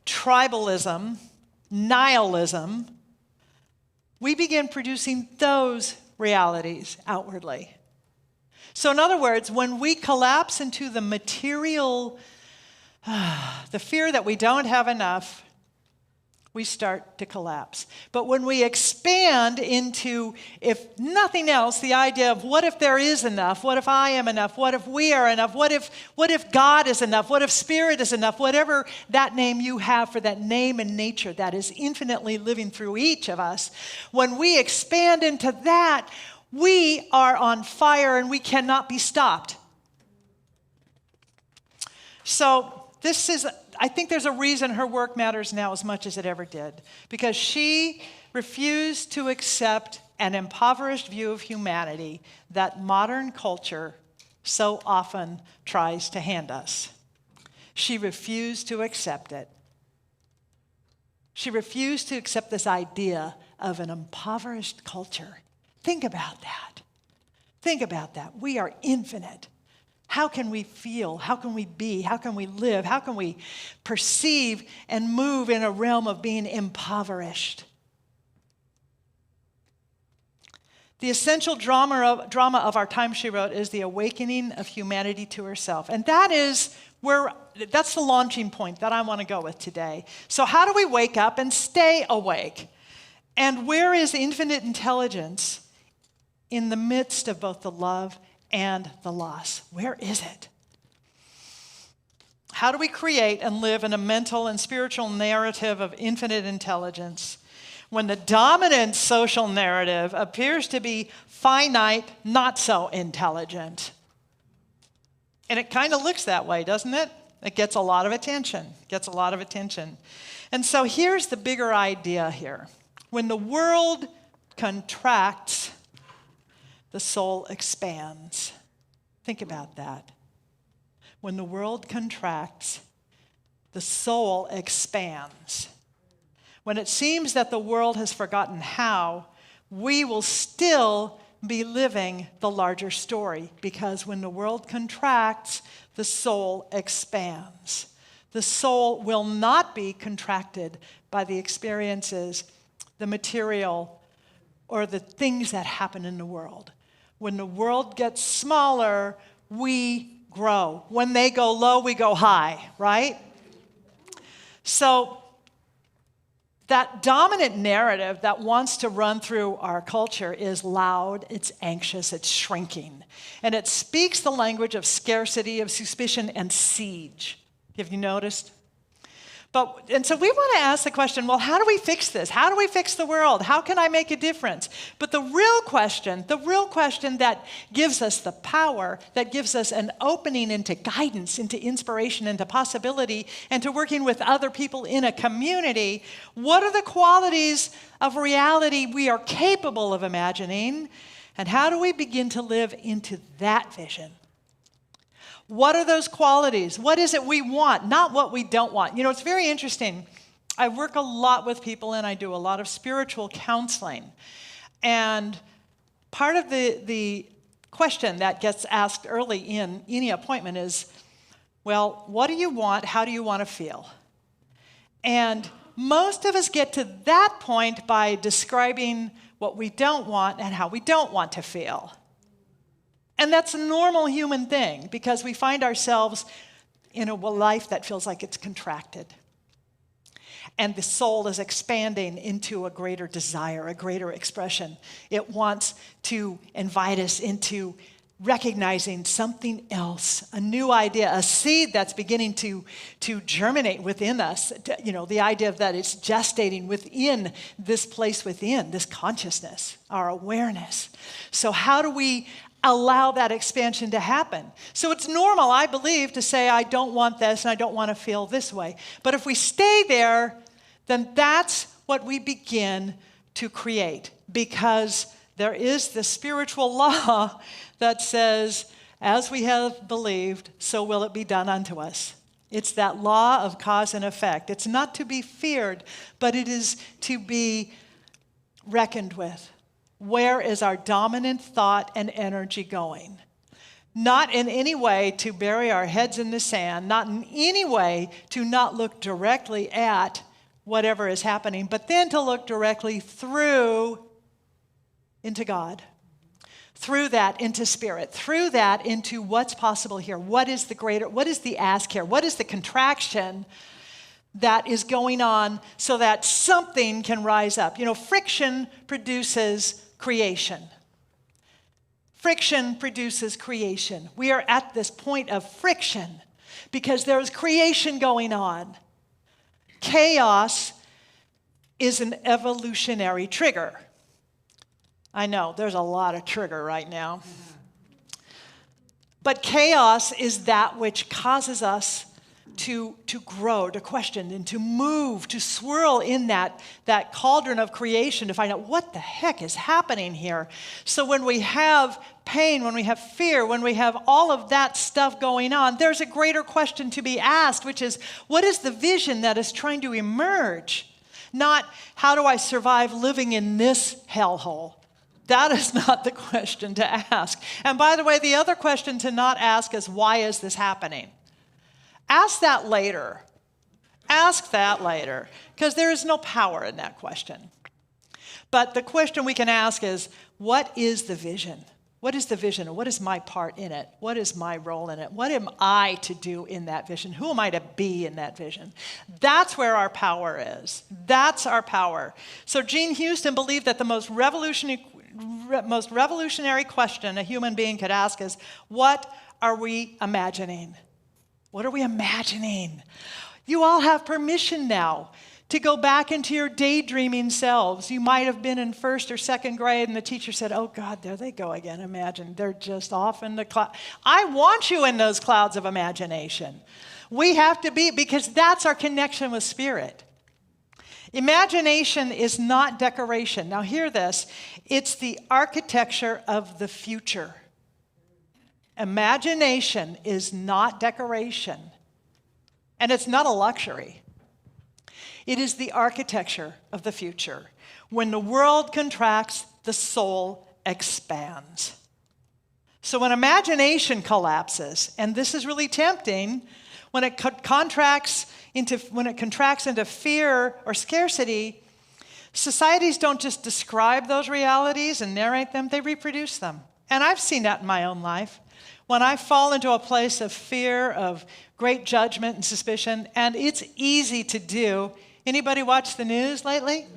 tribalism, nihilism, we begin producing those realities outwardly. So in other words, when we collapse into the material, the fear that we don't have enough, we start to collapse. But when we expand into, if nothing else, the idea of what if there is enough? What if I am enough? What if we are enough? What if God is enough? What if Spirit is enough? Whatever that name you have for that name and nature that is infinitely living through each of us, when we expand into that, we are on fire and we cannot be stopped. So I think there's a reason her work matters now as much as it ever did, because she refused to accept an impoverished view of humanity that modern culture so often tries to hand us. She refused to accept it. She refused to accept this idea of an impoverished culture. Think about that. Think about that. We are infinite. How can we feel? How can we be? How can we live? How can we perceive and move in a realm of being impoverished? The essential drama of our time, she wrote, is the awakening of humanity to herself. And that's the launching point that I want to go with today. So how do we wake up and stay awake? And where is infinite intelligence in the midst of both the love and the loss? Where is it? How do we create and live in a mental and spiritual narrative of infinite intelligence when the dominant social narrative appears to be finite, not so intelligent? And it kind of looks that way, doesn't it? It gets a lot of attention. And so here's the bigger idea here. When the world contracts, the soul expands. Think about that. When the world contracts, the soul expands. When it seems that the world has forgotten how, we will still be living the larger story, because when the world contracts, the soul expands. The soul will not be contracted by the experiences, the material, or the things that happen in the world. When the world gets smaller, we grow. When they go low, we go high, right? So that dominant narrative that wants to run through our culture is loud, it's anxious, it's shrinking. And it speaks the language of scarcity, of suspicion, and siege. Have you noticed? And so we want to ask the question, well, how do we fix this? How do we fix the world? How can I make a difference? But the real question that gives us the power, that gives us an opening into guidance, into inspiration, into possibility, and to working with other people in a community, what are the qualities of reality we are capable of imagining? And how do we begin to live into that vision? What are those qualities? What is it we want, not what we don't want? You know, it's very interesting. I work a lot with people and I do a lot of spiritual counseling. And part of the question that gets asked early in any appointment is, well, what do you want? How do you want to feel? And most of us get to that point by describing what we don't want and how we don't want to feel. And that's a normal human thing, because we find ourselves in a life that feels like it's contracted. And the soul is expanding into a greater desire, a greater expression. It wants to invite us into recognizing something else, a new idea, a seed that's beginning to germinate within us. You know, the idea of that it's gestating within this place within, this consciousness, our awareness. So how do we allow that expansion to happen? So it's normal, I believe, to say, I don't want this and I don't want to feel this way. But if we stay there, then that's what we begin to create, because there is the spiritual law that says, as we have believed, so will it be done unto us. It's that law of cause and effect. It's not to be feared, but it is to be reckoned with. Where is our dominant thought and energy going? Not in any way to bury our heads in the sand, not in any way to not look directly at whatever is happening, but then to look directly through into God, through that into spirit, through that into what's possible here. What is the ask here? What is the contraction that is going on so that something can rise up? You know, friction produces creation. Friction produces creation. We are at this point of friction because there's creation going on. Chaos is an evolutionary trigger. I know, there's a lot of trigger right now. But chaos is that which causes us to grow, to question, and to move, to swirl in that cauldron of creation to find out what the heck is happening here. So when we have pain, when we have fear, when we have all of that stuff going on, there's a greater question to be asked, which is, what is the vision that is trying to emerge? Not, how do I survive living in this hellhole? That is not the question to ask. And by the way, the other question to not ask is, why is this happening? Ask that later. Ask that later, because there is no power in that question. But the question we can ask is, what is the vision? What is the vision? And what is my part in it? What is my role in it? What am I to do in that vision? Who am I to be in that vision? That's where our power is. That's our power. So Gene Houston believed that the most revolutionary question a human being could ask is, what are we imagining? What are we imagining? You all have permission now to go back into your daydreaming selves. You might have been in first or second grade and the teacher said, oh God, there they go again. Imagine, they're just off in the cloud. I want you in those clouds of imagination. We have to be, because that's our connection with spirit. Imagination is not decoration. Now hear this. It's the architecture of the future. Imagination is not decoration. And it's not a luxury. It is the architecture of the future. When the world contracts, the soul expands. So when imagination collapses, and this is really tempting, when it contracts into fear or scarcity, societies don't just describe those realities and narrate them, they reproduce them. And I've seen that in my own life. When I fall into a place of fear, of great judgment and suspicion, and it's easy to do. Anybody watch the news lately?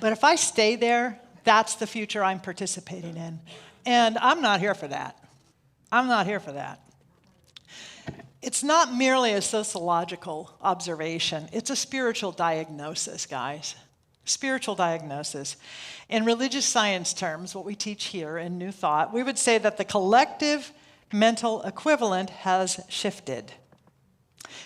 But if I stay there, that's the future I'm participating in. And I'm not here for that. I'm not here for that. It's not merely a sociological observation. It's a spiritual diagnosis, guys. Spiritual diagnosis. In religious science terms, what we teach here in New Thought, we would say that the collective mental equivalent has shifted.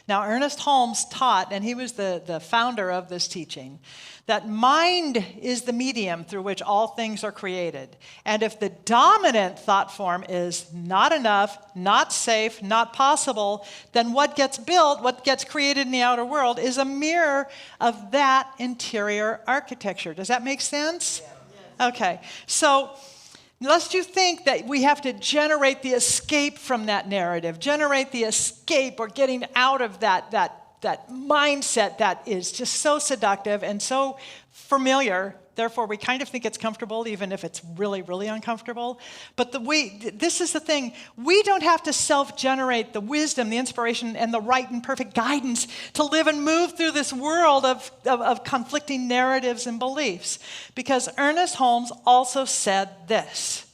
Now, Ernest Holmes taught, and he was the founder of this teaching, that mind is the medium through which all things are created. And if the dominant thought form is not enough, not safe, not possible, then what gets built, what gets created in the outer world is a mirror of that interior architecture. Does that make sense? Yeah. Okay. So lest you think that we have to generate the escape from that narrative, generate the escape or getting out of that mindset that is just so seductive and so familiar Therefore, we kind of think it's comfortable, even if it's really, really uncomfortable. But this is the thing. We don't have to self-generate the wisdom, the inspiration, and the right and perfect guidance to live and move through this world of conflicting narratives and beliefs. Because Ernest Holmes also said this.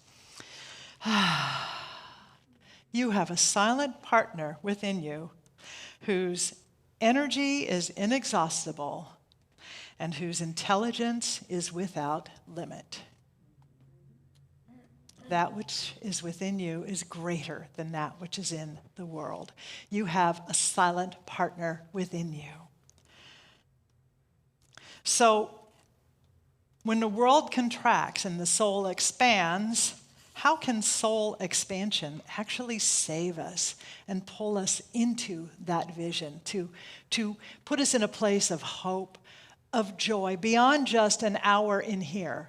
You have a silent partner within you whose energy is inexhaustible and whose intelligence is without limit. That which is within you is greater than that which is in the world. You have a silent partner within you. So, when the world contracts and the soul expands, how can soul expansion actually save us and pull us into that vision, to put us in a place of hope, of joy, beyond just an hour in here?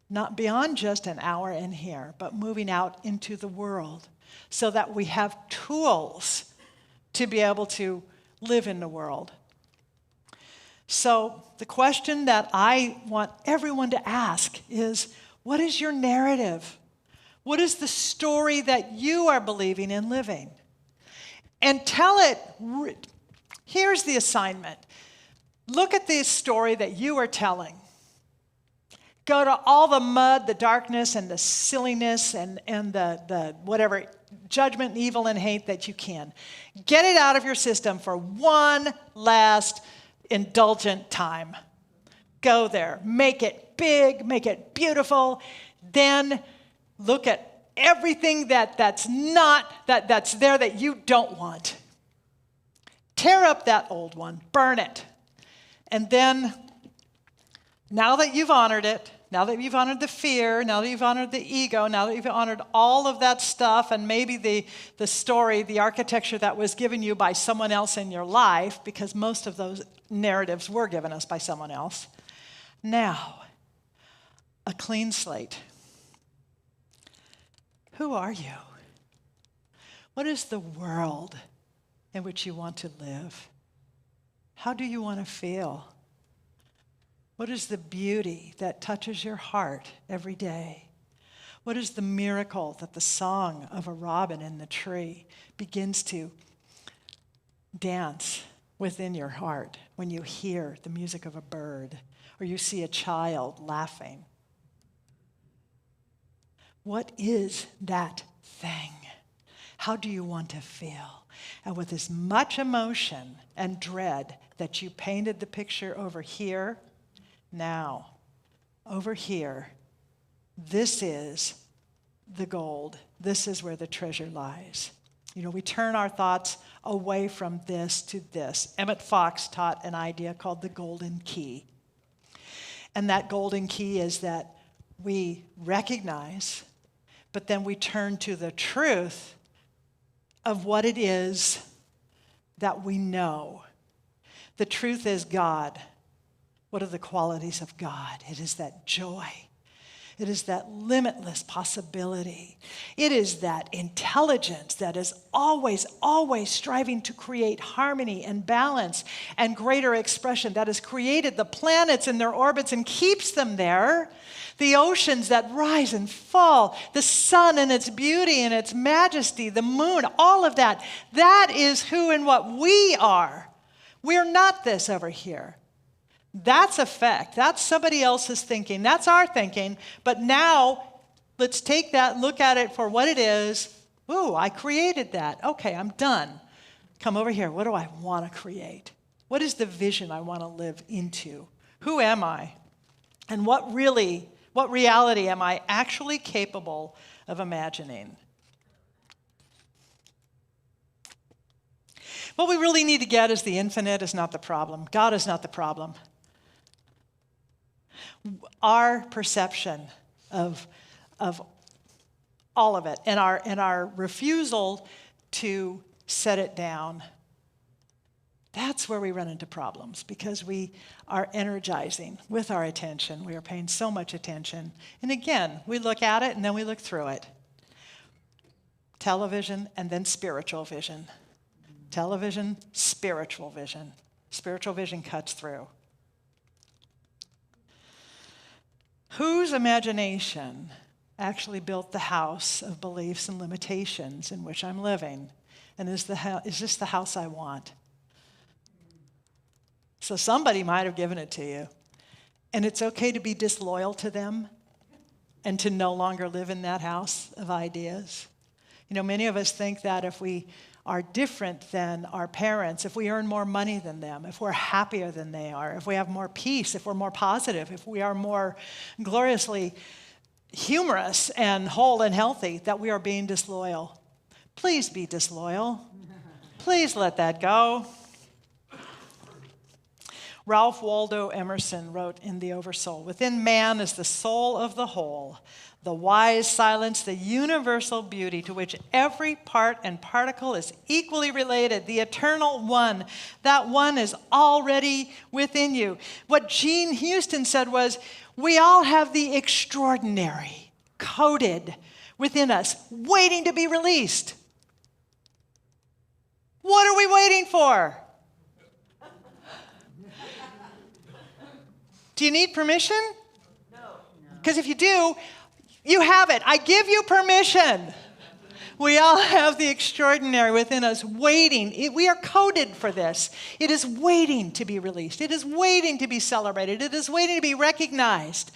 Not beyond just an hour in here, but moving out into the world so that we have tools to be able to live in the world. So the question that I want everyone to ask is, what is your narrative? What is the story that you are believing and living? And tell it. Here's the assignment. Look at the story that you are telling. Go to all the mud, the darkness, and the silliness, and the whatever judgment, evil, and hate that you can. Get it out of your system for one last indulgent time. Go there. Make it big. Make it beautiful. Then look at everything that's there that you don't want. Tear up that old one. Burn it. And then, now that you've honored it, now that you've honored the fear, now that you've honored the ego, now that you've honored all of that stuff, and maybe the story, the architecture that was given you by someone else in your life, because most of those narratives were given us by someone else. Now, a clean slate. Who are you? What is the world in which you want to live? How do you want to feel? What is the beauty that touches your heart every day? What is the miracle that the song of a robin in the tree begins to dance within your heart when you hear the music of a bird or you see a child laughing? What is that thing? How do you want to feel? And with as much emotion and dread that you painted the picture over here, now, over here, this is the gold. This is where the treasure lies. You know, we turn our thoughts away from this to this. Emmett Fox taught an idea called the golden key. And that golden key is that we recognize, but then we turn to the truth of what it is that we know. The truth is God. What are the qualities of God? It is that joy. It is that limitless possibility. It is that intelligence that is always, always striving to create harmony and balance and greater expression, that has created the planets in their orbits and keeps them there. The oceans that rise and fall, the sun and its beauty and its majesty, the moon, all of that. That is who and what we are. We're not this over here. That's a fact. That's somebody else's thinking. That's our thinking. But now, let's take that, look at it for what it is. Ooh, I created that. Okay, I'm done. Come over here. What do I want to create? What is the vision I want to live into? Who am I? And what reality am I actually capable of imagining? What we really need to get is the infinite is not the problem. God is not the problem. Our perception of all of it and our refusal to set it down, that's where we run into problems, because we are energizing with our attention. We are paying so much attention. And again, we look at it and then we look through it. Television and then spiritual vision. Television, spiritual vision. Spiritual vision cuts through. Whose imagination actually built the house of beliefs and limitations in which I'm living? And is this the house I want? So somebody might have given it to you. And it's okay to be disloyal to them and to no longer live in that house of ideas. You know, many of us think that if we are different than our parents, if we earn more money than them, if we're happier than they are, if we have more peace, if we're more positive, if we are more gloriously humorous and whole and healthy, that we are being disloyal. Please be disloyal. Please let that go. Ralph Waldo Emerson wrote in The Oversoul, "Within man is the soul of the whole, the wise silence, the universal beauty to which every part and particle is equally related, the eternal one. That one is already within you." What Jean Houston said was, we all have the extraordinary coded within us, waiting to be released. What are we waiting for? Do you need permission? No. Because if you do, you have it. I give you permission. We all have the extraordinary within us waiting. We are coded for this. It is waiting to be released. It is waiting to be celebrated. It is waiting to be recognized.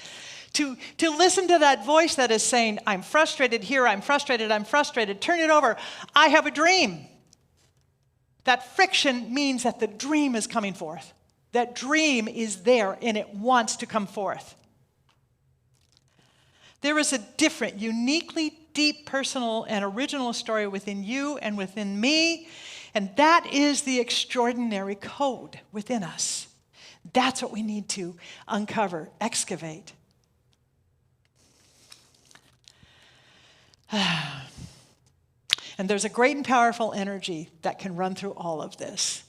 To listen to that voice that is saying, I'm frustrated here, I'm frustrated, turn it over. I have a dream. That friction means that the dream is coming forth. That dream is there and it wants to come forth. There is a different, uniquely deep, personal, and original story within you and within me, and that is the extraordinary code within us. That's what we need to uncover, excavate. And there's a great and powerful energy that can run through all of this.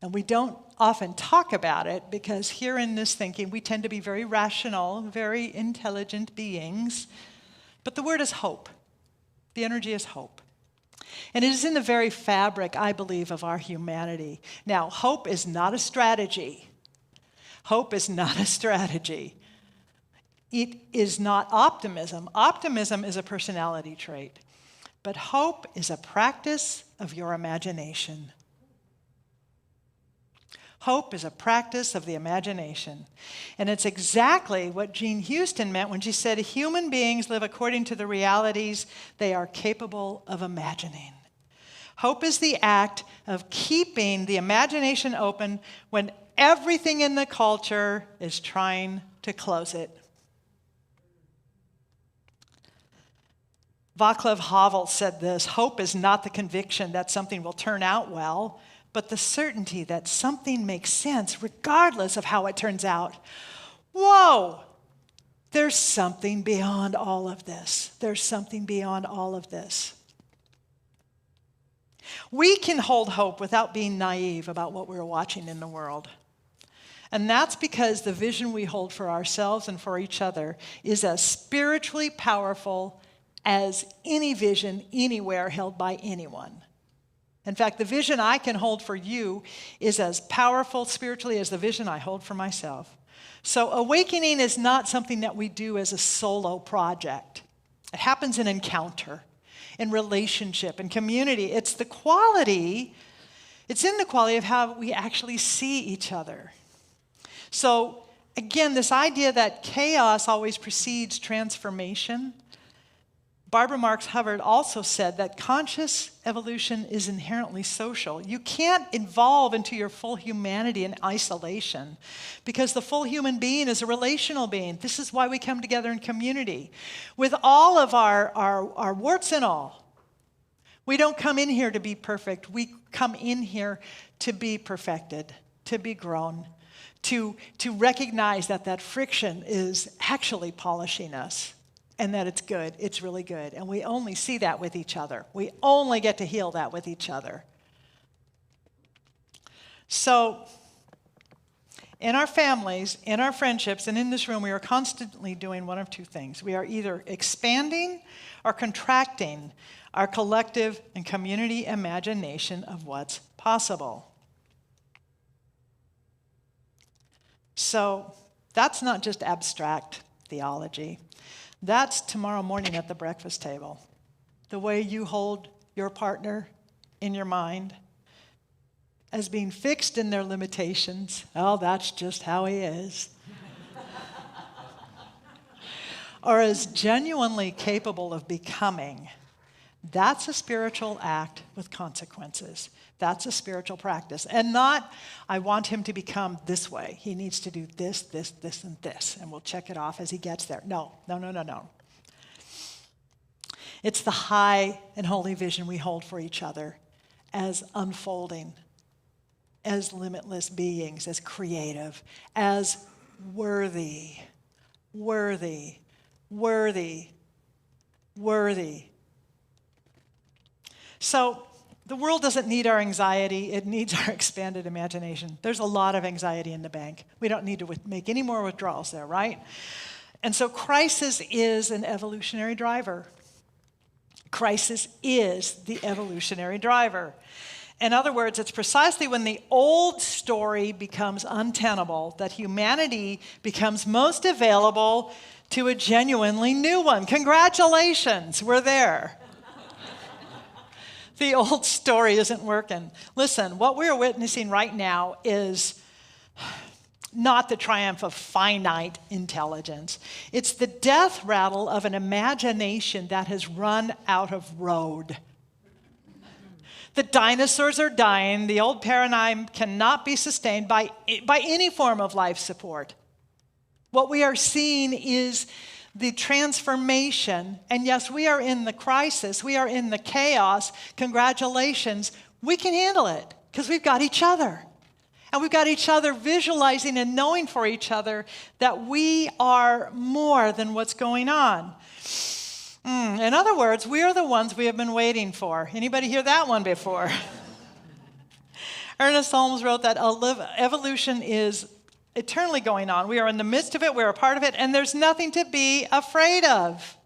And we don't often talk about it because here in this thinking, we tend to be very rational, very intelligent beings. But the word is hope. The energy is hope. And it is in the very fabric, I believe, of our humanity. Now, hope is not a strategy. Hope is not a strategy. It is not optimism. Optimism is a personality trait. But hope is a practice of your imagination. Hope is a practice of the imagination. And it's exactly what Jean Houston meant when she said, human beings live according to the realities they are capable of imagining. Hope is the act of keeping the imagination open when everything in the culture is trying to close it. Václav Havel said this, hope is not the conviction that something will turn out well, but the certainty that something makes sense regardless of how it turns out. Whoa! There's something beyond all of this. There's something beyond all of this. We can hold hope without being naive about what we're watching in the world. And that's because the vision we hold for ourselves and for each other is as spiritually powerful as any vision anywhere held by anyone. In fact, the vision I can hold for you is as powerful spiritually as the vision I hold for myself. So awakening is not something that we do as a solo project. It happens in encounter, in relationship, in community. It's in the quality of how we actually see each other. So again, this idea that chaos always precedes transformation. Barbara Marx Hubbard also said that conscious evolution is inherently social. You can't evolve into your full humanity in isolation because the full human being is a relational being. This is why we come together in community with all of our warts and all. We don't come in here to be perfect. We come in here to be perfected, to be grown, to recognize that friction is actually polishing us. And that it's good, it's really good. And we only see that with each other. We only get to heal that with each other. So, in our families, in our friendships, and in this room, we are constantly doing one of two things. We are either expanding or contracting our collective and community imagination of what's possible. So, that's not just abstract. theology. That's tomorrow morning at the breakfast table. The way you hold your partner in your mind as being fixed in their limitations. Oh, that's just how he is. Or as genuinely capable of becoming. That's a spiritual act with consequences. That's a spiritual practice. And not, I want him to become this way. He needs to do this, this, this, and this. And we'll check it off as he gets there. No. It's the high and holy vision we hold for each other as unfolding, as limitless beings, as creative, as worthy. So the world doesn't need our anxiety. It needs our expanded imagination. There's a lot of anxiety in the bank. We don't need to make any more withdrawals there, right? And so crisis is an evolutionary driver. Crisis is the evolutionary driver. In other words, it's precisely when the old story becomes untenable that humanity becomes most available to a genuinely new one. Congratulations, we're there. The old story isn't working. Listen, what we're witnessing right now is not the triumph of finite intelligence. It's the death rattle of an imagination that has run out of road. The dinosaurs are dying. The old paradigm cannot be sustained by any form of life support. What we are seeing is the transformation. And yes, we are in the crisis. We are in the chaos. Congratulations. We can handle it because we've got each other. And we've got each other visualizing and knowing for each other that we are more than what's going on. In other words, we are the ones we have been waiting for. Anybody hear that one before? Ernest Holmes wrote that evolution is eternally going on. We are in the midst of it, we're a part of it, and there's nothing to be afraid of.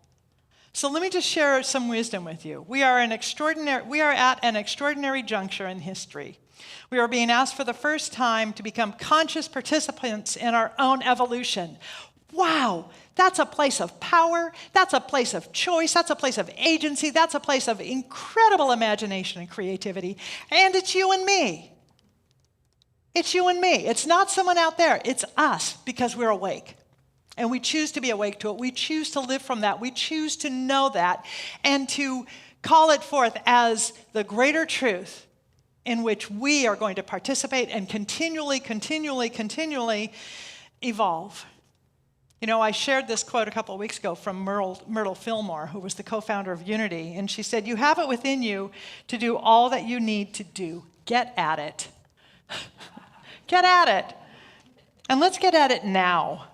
So let me just share some wisdom with you. We are at an extraordinary juncture in history. We are being asked for the first time to become conscious participants in our own evolution. Wow, that's a place of power, that's a place of choice, that's a place of agency, that's a place of incredible imagination and creativity, and it's you and me. It's you and me. It's not someone out there. It's us because we're awake. And we choose to be awake to it. We choose to live from that. We choose to know that and to call it forth as the greater truth in which we are going to participate and continually evolve. You know, I shared this quote a couple of weeks ago from Myrtle Fillmore, who was the co-founder of Unity, and she said, "You have it within you to do all that you need to do. Get at it." Get at it. And let's get at it now.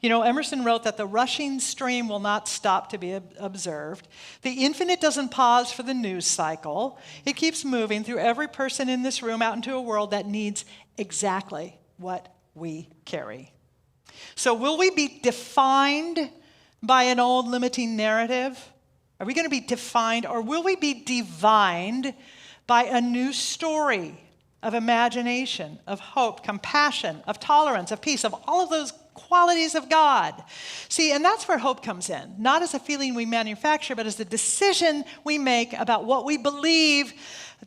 You know, Emerson wrote that the rushing stream will not stop to be observed. The infinite doesn't pause for the news cycle. It keeps moving through every person in this room out into a world that needs exactly what we carry. So will we be defined by an old limiting narrative? Are we going to be defined, or will we be divined by a new story of imagination, of hope, compassion, of tolerance, of peace, of all of those qualities of God? See, and that's where hope comes in, not as a feeling we manufacture, but as the decision we make about what we believe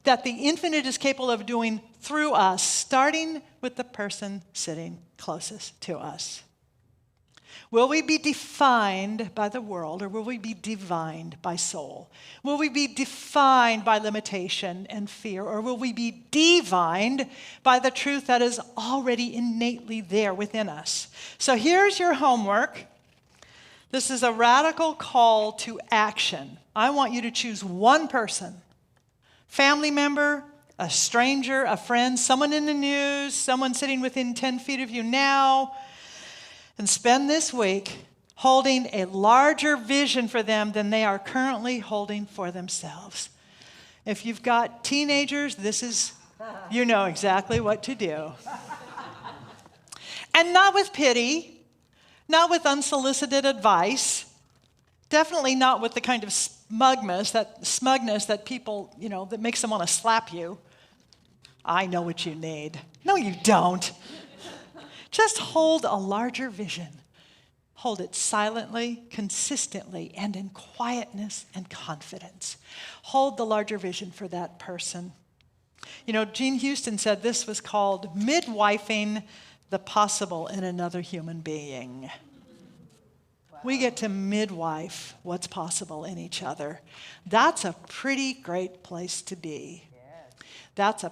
that the infinite is capable of doing through us, starting with the person sitting closest to us. Will we be defined by the world, or will we be divined by soul? Will we be defined by limitation and fear, or will we be divined by the truth that is already innately there within us? So here's your homework. This is a radical call to action. I want you to choose one person, family member, a stranger, a friend, someone in the news, someone sitting within 10 feet of you now, and spend this week holding a larger vision for them than they are currently holding for themselves. If you've got teenagers, you know exactly what to do. And not with pity, not with unsolicited advice, definitely not with the kind of smugness that people, that makes them want to slap you. I know what you need. No, you don't. Just hold a larger vision. Hold it silently, consistently, and in quietness and confidence. Hold the larger vision for that person. You know, Jean Houston said this was called midwifing the possible in another human being. We get to midwife what's possible in each other. That's a pretty great place to be. That's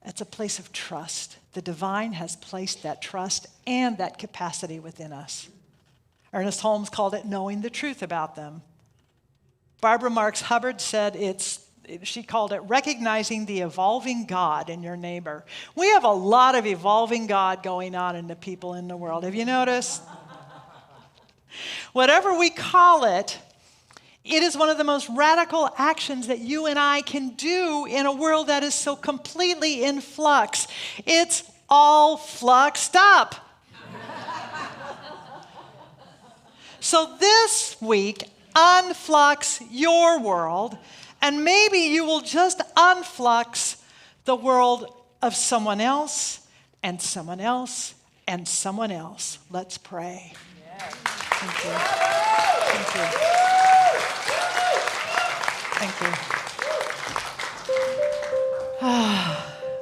it's a place of trust. The divine has placed that trust and that capacity within us. Ernest Holmes called it knowing the truth about them. Barbara Marx Hubbard said she called it recognizing the evolving God in your neighbor. We have a lot of evolving God going on in the people in the world. Have you noticed? Whatever we call it, it is one of the most radical actions that you and I can do in a world that is so completely in flux. It's all fluxed up. So this week, unflux your world, and maybe you will just unflux the world of someone else and someone else and someone else. Let's pray. Thank you. Thank you. Thank you.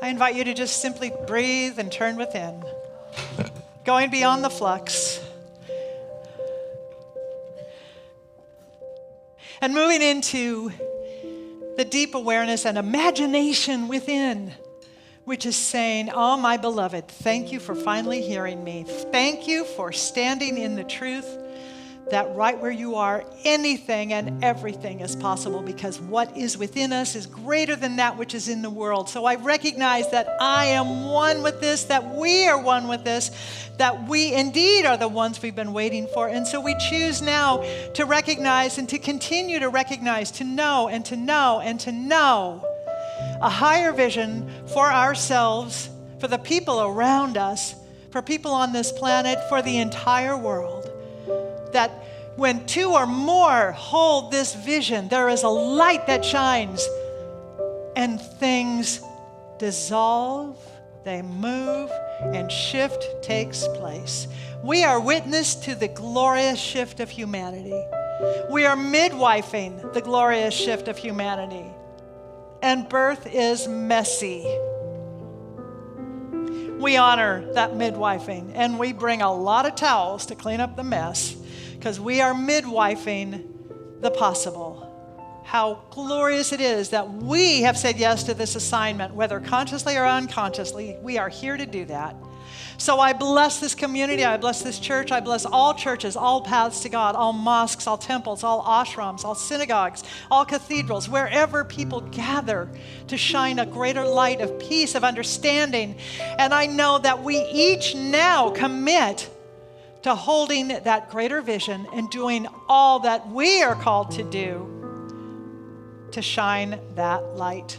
I invite you to just simply breathe and turn within. Going beyond the flux. And moving into the deep awareness and imagination within, which is saying, oh, my beloved, thank you for finally hearing me. Thank you for standing in the truth that right where you are, anything and everything is possible, because what is within us is greater than that which is in the world. So I recognize that I am one with this, that we are one with this, that we indeed are the ones we've been waiting for. And so we choose now to recognize and to continue to recognize, to know and to know and to know a higher vision for ourselves, for the people around us, for people on this planet, for the entire world. That when two or more hold this vision, there is a light that shines and things dissolve, they move, and shift takes place. We are witness to the glorious shift of humanity. We are midwifing the glorious shift of humanity. And birth is messy. We honor that midwifing, and we bring a lot of towels to clean up the mess, because we are midwifing the possible. How glorious it is that we have said yes to this assignment, whether consciously or unconsciously. We are here to do that. So I bless this community, I bless this church, I bless all churches, all paths to God, all mosques, all temples, all ashrams, all synagogues, all cathedrals, wherever people gather to shine a greater light of peace, of understanding. And I know that we each now commit to holding that greater vision and doing all that we are called to do to shine that light.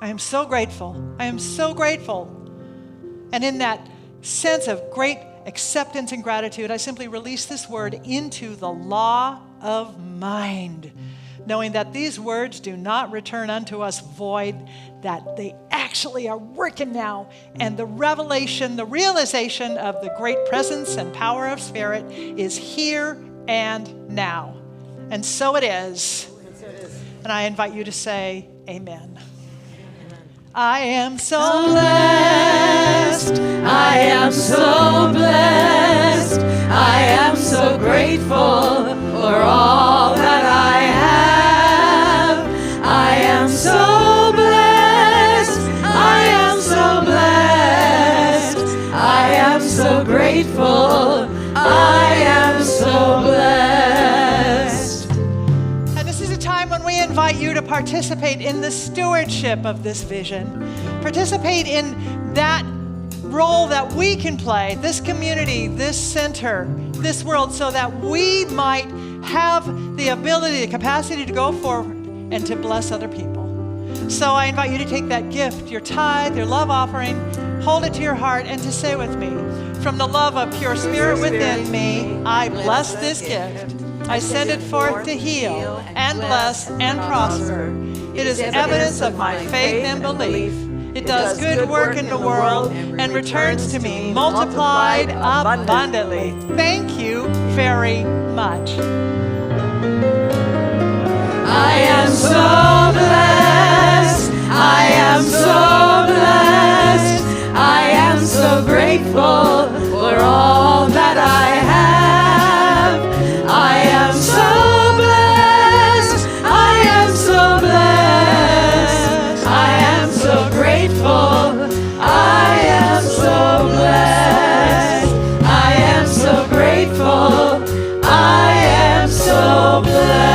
I am so grateful. I am so grateful. And in that sense of great acceptance and gratitude, I simply release this word into the law of mind, knowing that these words do not return unto us void, that they actually are working now. And the revelation, the realization of the great presence and power of Spirit is here and now. And so it is. And I invite you to say amen. I am so blessed. I am so blessed. I am so grateful for all that I have. I am so blessed. I am so blessed. I am so grateful. I am so blessed. And this is a time when we invite you to participate in the stewardship of this vision. Participate in that role that we can play, this community, this center, this world, so that we might have the ability, the capacity to go forward and to bless other people. So I invite you to take that gift, your tithe, your love offering, hold it to your heart, and to say with me, from the love of pure Spirit within me, I bless this gift. I send it forth to heal and bless and prosper. It is evidence of my faith and belief It does good work in the world and returns to me multiplied abundantly. Thank you very much. I am so blessed. I am so blessed. I am so grateful for all that I have. I am so blessed. I am so blessed. I am so grateful. I am so blessed. I am so grateful. I am so blessed.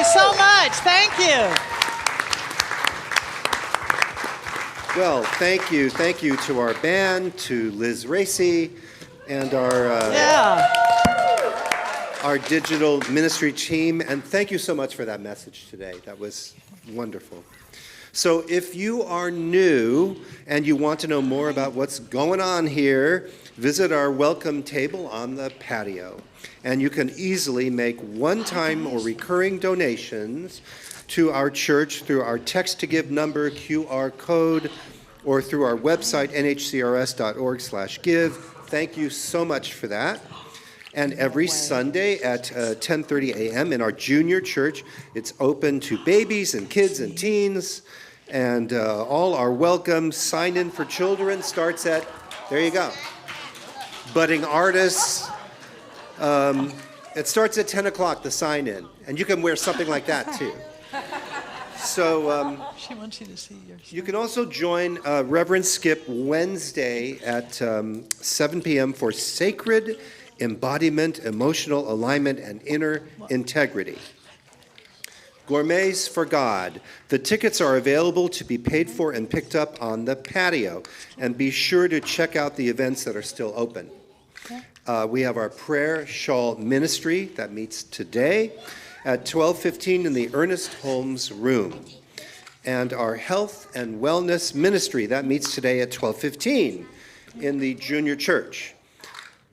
you so much. Thank you. Well, thank you. Thank you to our band, to Liz Racy, and our digital ministry team. And thank you so much for that message today. That was wonderful. So if you are new and you want to know more about what's going on here, visit our welcome table on the patio. And you can easily make one-time or recurring donations to our church through our text-to-give number, QR code, or through our website, nhcrs.org/give. Thank you so much for that. And every Sunday at 10:30 a.m. in our junior church, it's open to babies and kids and teens, and all are welcome. Sign in for children starts at, there you go, budding artists. It starts at 10 o'clock, the sign in, and you can wear something like that too. So She wants you to see yours. you can also join Reverend Skip Wednesday at 7 p.m. for Sacred Embodiment, Emotional Alignment, and Inner Integrity. Gourmets for God. The tickets are available to be paid for and picked up on the patio. And be sure to check out the events that are still open. We have our prayer shawl ministry that meets today at 12:15 in the Ernest Holmes room. And our health and wellness ministry that meets today at 12:15 in the junior church.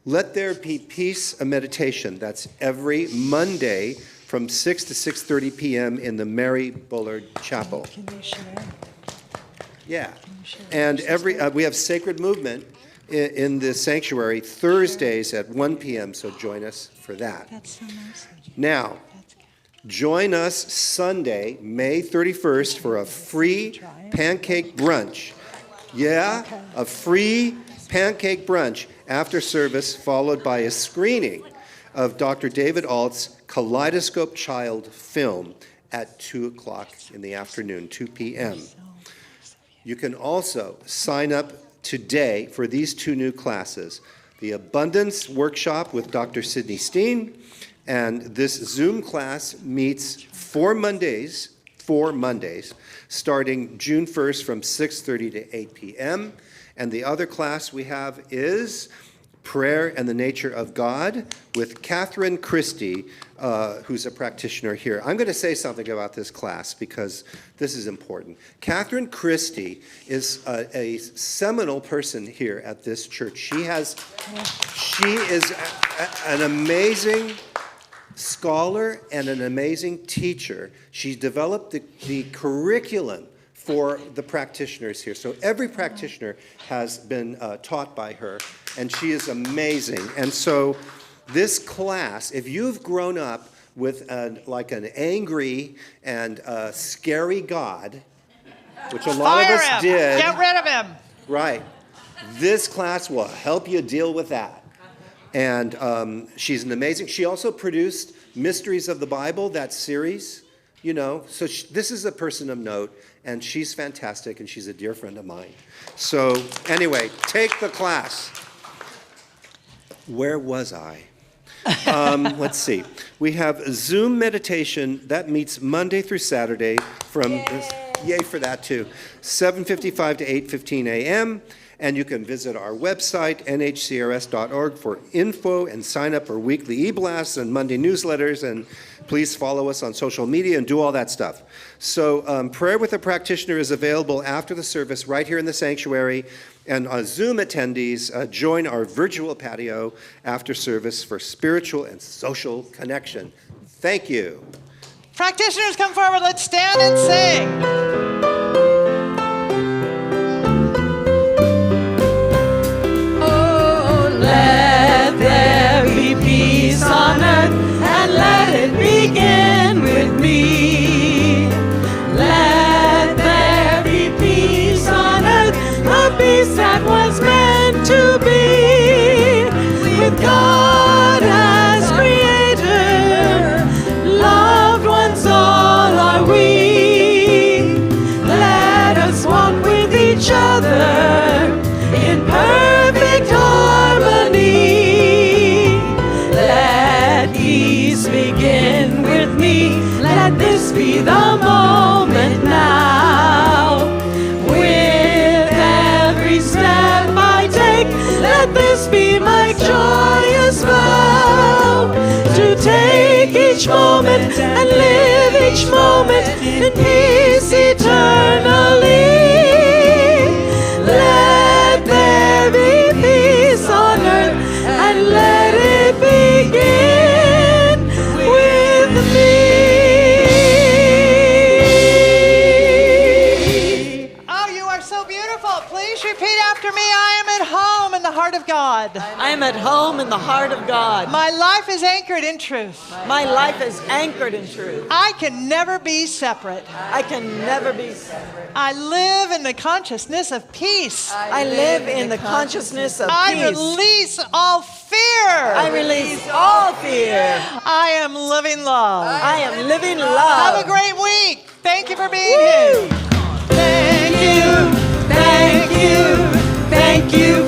Let There Be Peace, a meditation. That's every Monday from 6 to 6:30 p.m. in the Mary Bullard Chapel. Can you share? Yeah. And we have Sacred Movement in the sanctuary Thursdays at 1 p.m., so join us for that. That's so nice. Now, join us Sunday, May 31st, for a free pancake brunch. Yeah, a free pancake brunch after service, followed by a screening of Dr. David Alt's Kaleidoscope Child film at 2 o'clock in the afternoon, 2 p.m. You can also sign up today for these two new classes, the Abundance Workshop with Dr. Sydney Steen, and this Zoom class meets 4 Mondays, starting June 1st from 6:30 to 8 p.m. And the other class we have is Prayer and the Nature of God with Catherine Christie, who's a practitioner here. I'm going to say something about this class because this is important. Catherine Christie is a seminal person here at this church. She is an amazing scholar and an amazing teacher. She developed the curriculum for the practitioners here. So every practitioner has been taught by her, and she is amazing. And so this class, if you've grown up with an angry and scary God, which a lot of us did. Get rid of him. Right. This class will help you deal with that. And she's an amazing, she also produced Mysteries of the Bible, that series, you know. So this is a person of note, and she's fantastic, and she's a dear friend of mine. So anyway, take the class. Where was I? Let's see. We have Zoom meditation that meets Monday through Saturday from, yay for that too, 7:55 to 8:15 a.m. And you can visit our website, nhcrs.org, for info and sign up for weekly e-blasts and Monday newsletters. And please follow us on social media and do all that stuff. So prayer with a practitioner is available after the service right here in the sanctuary. And Zoom attendees join our virtual patio after service for spiritual and social connection. Thank you. Practitioners, come forward. Let's stand and sing. Let there be peace on earth, and let it begin with me. Let there be peace on earth, a peace that was meant to be. With God as creator, loved ones all are we. be the moment now. With every step I take, let this be my joyous vow, to take each moment and live each moment in peace eternally. Let there be peace on earth, and let it begin with me. Oh, you are so beautiful. Please repeat after me. I am at home in the heart of God. I am at home in the heart of God. My life is anchored in truth. My life is anchored in truth. I can never be separate. I can never be separate. I live in the consciousness of peace. I live in the consciousness of I peace. release all fear. I release all fear. I am living love. I am living love. Have a great week. Thank you for being here. Thank you, thank you, thank you